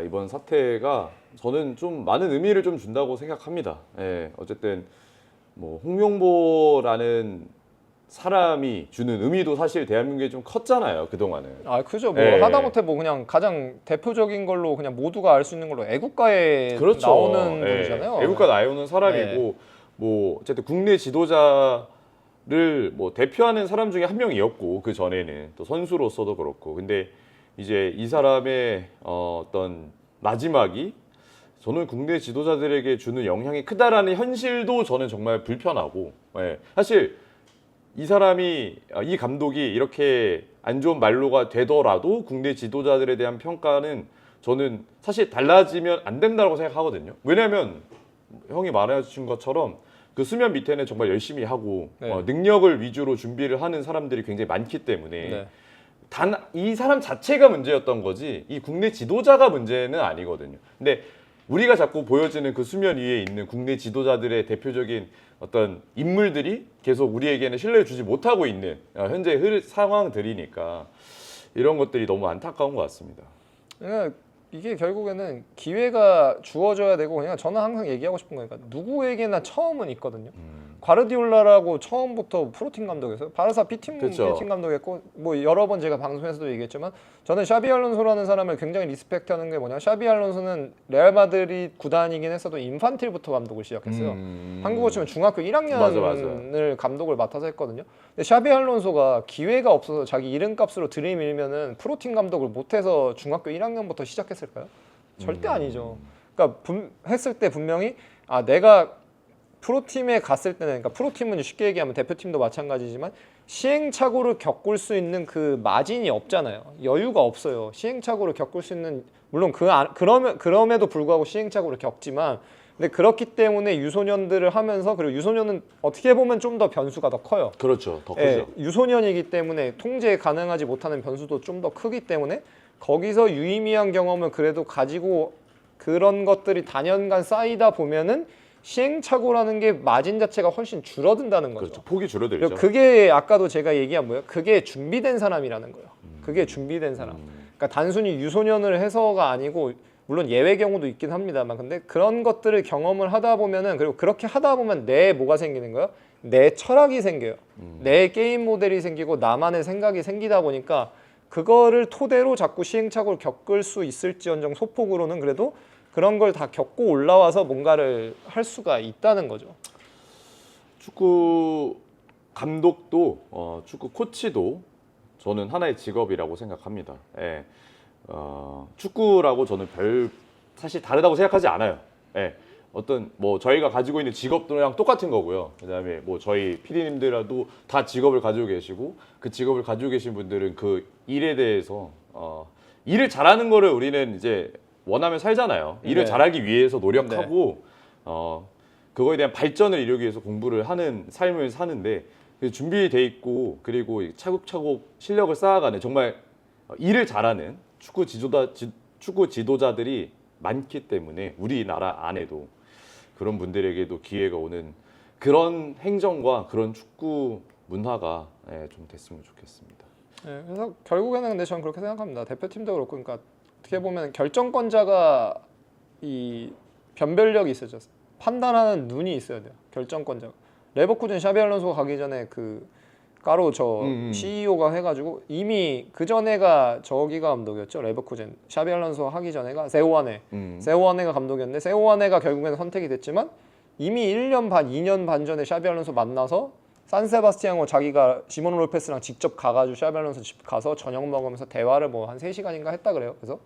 이번 사태가 저는 좀 많은 의미를 좀 준다고 생각합니다. 예, 어쨌든 뭐 홍명보라는 사람이 주는 의미도 사실 대한민국에 좀 컸잖아요, 그동안은. 아 그죠. 뭐 예. 하다못해 뭐 그냥 가장 대표적인 걸로 그냥 모두가 알 수 있는 걸로 애국가에 그렇죠. 나오는 예. 분이잖아요. 애국가 나오는 사람이고 뭐 어쨌든 국내 지도자를 뭐 대표하는 사람 중에 한 명이었고 그 전에는 또 선수로서도 그렇고 근데 이제 이 사람의 어떤 마지막이 저는 국내 지도자들에게 주는 영향이 크다라는 현실도 저는 정말 불편하고 예. 사실 이 사람이 이 감독이 이렇게 안 좋은 말로가 되더라도 국내 지도자들에 대한 평가는 저는 사실 달라지면 안 된다고 생각하거든요. 왜냐하면 형이 말해주신 것처럼 그 수면 밑에는 정말 열심히 하고 네. 능력을 위주로 준비를 하는 사람들이 굉장히 많기 때문에 네. 단 이 사람 자체가 문제였던 거지 이 국내 지도자가 문제는 아니거든요. 근데 우리가 자꾸 보여지는 그 수면 위에 있는 국내 지도자들의 대표적인 어떤 인물들이 계속 우리에게는 신뢰를 주지 못하고 있는 현재 상황들이니까 이런 것들이 너무 안타까운 것 같습니다. 그러니까 이게 결국에는 기회가 주어져야 되고 그냥 저는 항상 얘기하고 싶은 거니까 누구에게나 처음은 있거든요. 과르디올라라고 처음부터 프로팀 감독이었어요. 바르사 B팀 그쵸. B팀 감독했고 뭐 여러 번 제가 방송에서도 얘기했지만 저는 샤비 알론소라는 사람을 굉장히 리스펙트하는 게 뭐냐. 샤비 알론소는 레알 마드리드 구단이긴 했어도 인판틸부터 감독을 시작했어요. 한국으로 치면 중학교 1학년을 감독을 맡아서 했거든요. 근데 샤비 알론소가 기회가 없어서 자기 이름값으로 들이밀면은 프로팀 감독을 못해서 중학교 1학년부터 시작했을까요? 절대 아니죠. 그러니까 했을 때 분명히 내가 프로팀에 갔을 때는 그러니까 프로팀은 쉽게 얘기하면 대표팀도 마찬가지지만 시행착오를 겪을 수 있는 그 마진이 없잖아요. 여유가 없어요. 시행착오를 겪을 수 있는 물론 그럼에도 불구하고 시행착오를 겪지만 근데 그렇기 때문에 유소년들을 하면서 그리고 유소년은 어떻게 보면 좀 더 변수가 더 커요. 그렇죠. 더 크죠. 예, 유소년이기 때문에 통제 가능하지 못하는 변수도 좀 더 크기 때문에 거기서 유의미한 경험을 그래도 가지고 그런 것들이 단연간 쌓이다 보면은 시행착오라는 게 마진 자체가 훨씬 줄어든다는 거죠. 그렇죠. 폭이 줄어들죠. 그리고 그게 아까도 제가 얘기한 뭐예요? 그게 준비된 사람이라는 거예요. 그게 준비된 사람. 그러니까 단순히 유소년을 해서가 아니고 물론 예외 경우도 있긴 합니다만 근데 그런 것들을 경험을 하다 보면은 그리고 그렇게 하다 보면 내 뭐가 생기는 거예요? 내 철학이 생겨요. 내 게임 모델이 생기고 나만의 생각이 생기다 보니까 그거를 토대로 자꾸 시행착오를 겪을 수 있을지언정 소폭으로는 그래도 그런 걸 다 겪고 올라와서 뭔가를 할 수가 있다는 거죠. 축구 감독도 축구 코치도 저는 하나의 직업이라고 생각합니다. 예. 축구라고 저는 사실 다르다고 생각하지 않아요. 예. 어떤 뭐 저희가 가지고 있는 직업들이랑 똑같은 거고요. 그다음에 뭐 저희 PD님들도 다 직업을 가지고 계시고 그 직업을 가지고 계신 분들은 그 일에 대해서 일을 잘하는 거를 우리는 이제 원하면 살잖아요. 일을 네. 잘하기 위해서 노력하고 그거에 대한 발전을 이루기 위해서 공부를 하는 삶을 사는데 준비돼 있고 그리고 차곡차곡 실력을 쌓아가는 정말 일을 잘하는 축구 지도자들이 많기 때문에 우리나라 안에도 그런 분들에게도 기회가 오는 그런 행정과 그런 축구 문화가 좀 됐으면 좋겠습니다. 네, 그래서 결국에는 근데 저는 그렇게 생각합니다. 대표팀도 그렇고 그러니까 어떻게 보면 결정권자가 이 변별력이 있어죠. 판단하는 눈이 있어야 돼요. 결정권자가. 레버쿠젠 샤비 알론소가 가기 전에 그 까로 CEO가 해가지고 이미 그 전에가 저기가 감독이었죠. 레버쿠젠 샤비 알론소 하기 전에가 세오아네가 감독이었는데 세오아네가 결국에는 선택이 됐지만 이미 1년 반, 2년 반 전에 샤비 알론소 만나서 산세바스티앙으로 자기가 시몬 롤페스랑 직접 가가지고 샤비 알론소 집 가서 저녁 먹으면서 대화를 뭐 한 3시간인가 했다 그래요. 그래서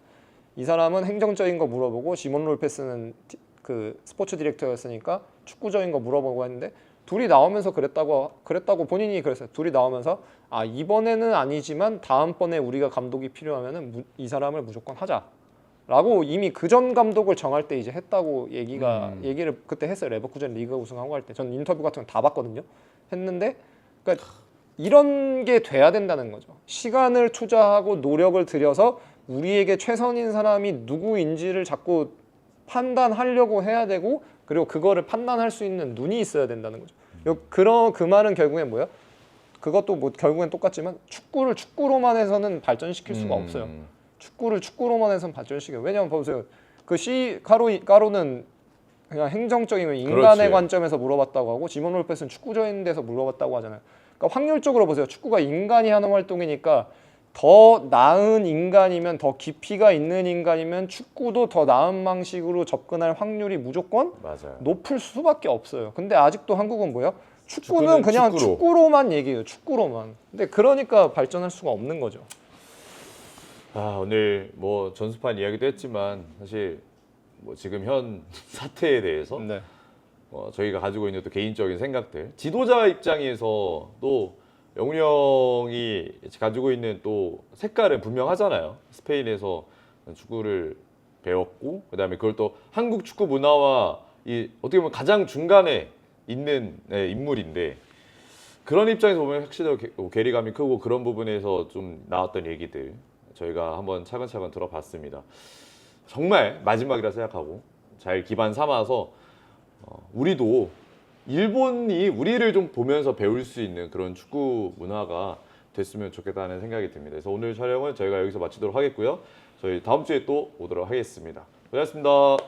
이 사람은 행정적인 거 물어보고 시몬 롤페스는 그 스포츠 디렉터였으니까 축구적인 거 물어보고 했는데 둘이 나오면서 그랬다고 본인이 그랬어요. 둘이 나오면서 이번에는 아니지만 다음번에 우리가 감독이 필요하면은 이 사람을 무조건 하자라고 이미 그 전 감독을 정할 때 이제 했다고 얘기를 그때 했어요. 레버쿠젠 리그 우승하고 할 때. 전 인터뷰 같은 거 다 봤거든요. 했는데 그러니까 이런 게 돼야 된다는 거죠. 시간을 투자하고 노력을 들여서 우리에게 최선인 사람이 누구인지를 자꾸 판단하려고 해야 되고 그리고 그거를 판단할 수 있는 눈이 있어야 된다는 거죠. 그 말은 결국엔 뭐예요? 그것도 뭐 결국엔 똑같지만 축구를 축구로만 해서는 발전시킬 수가 없어요. 축구를 축구로만 해서는 발전시켜요. 왜냐면 보세요. 그 까로는 그냥 행정적인 인간의 그렇지. 관점에서 물어봤다고 하고 지몬 롤페스는 축구적인 데서 물어봤다고 하잖아요. 그러니까 확률적으로 보세요. 축구가 인간이 하는 활동이니까 더 나은 인간이면 더 깊이가 있는 인간이면 축구도 더 나은 방식으로 접근할 확률이 무조건 맞아요. 높을 수밖에 없어요. 근데 아직도 한국은 뭐예요? 축구는 축구는 그냥 축구로. 축구로만 얘기해요. 축구로만. 근데 그러니까 발전할 수가 없는 거죠. 아, 오늘 뭐 전수판 이야기도 했지만 사실 뭐 지금 현 사태에 대해서 네. 저희가 가지고 있는 또 개인적인 생각들, 지도자 입장에서 또 영훈이 형이 가지고 있는 또 색깔은 분명하잖아요. 스페인에서 축구를 배웠고 그다음에 그걸 또 한국 축구 문화와 이 어떻게 보면 가장 중간에 있는 인물인데 그런 입장에서 보면 확실히 괴리감이 크고 그런 부분에서 좀 나왔던 얘기들 저희가 한번 차근차근 들어봤습니다. 정말 마지막이라 생각하고 잘 기반 삼아서 우리도 일본이 우리를 좀 보면서 배울 수 있는 그런 축구 문화가 됐으면 좋겠다는 생각이 듭니다. 그래서 오늘 촬영은 저희가 여기서 마치도록 하겠고요. 저희 다음 주에 또 오도록 하겠습니다. 고생하셨습니다.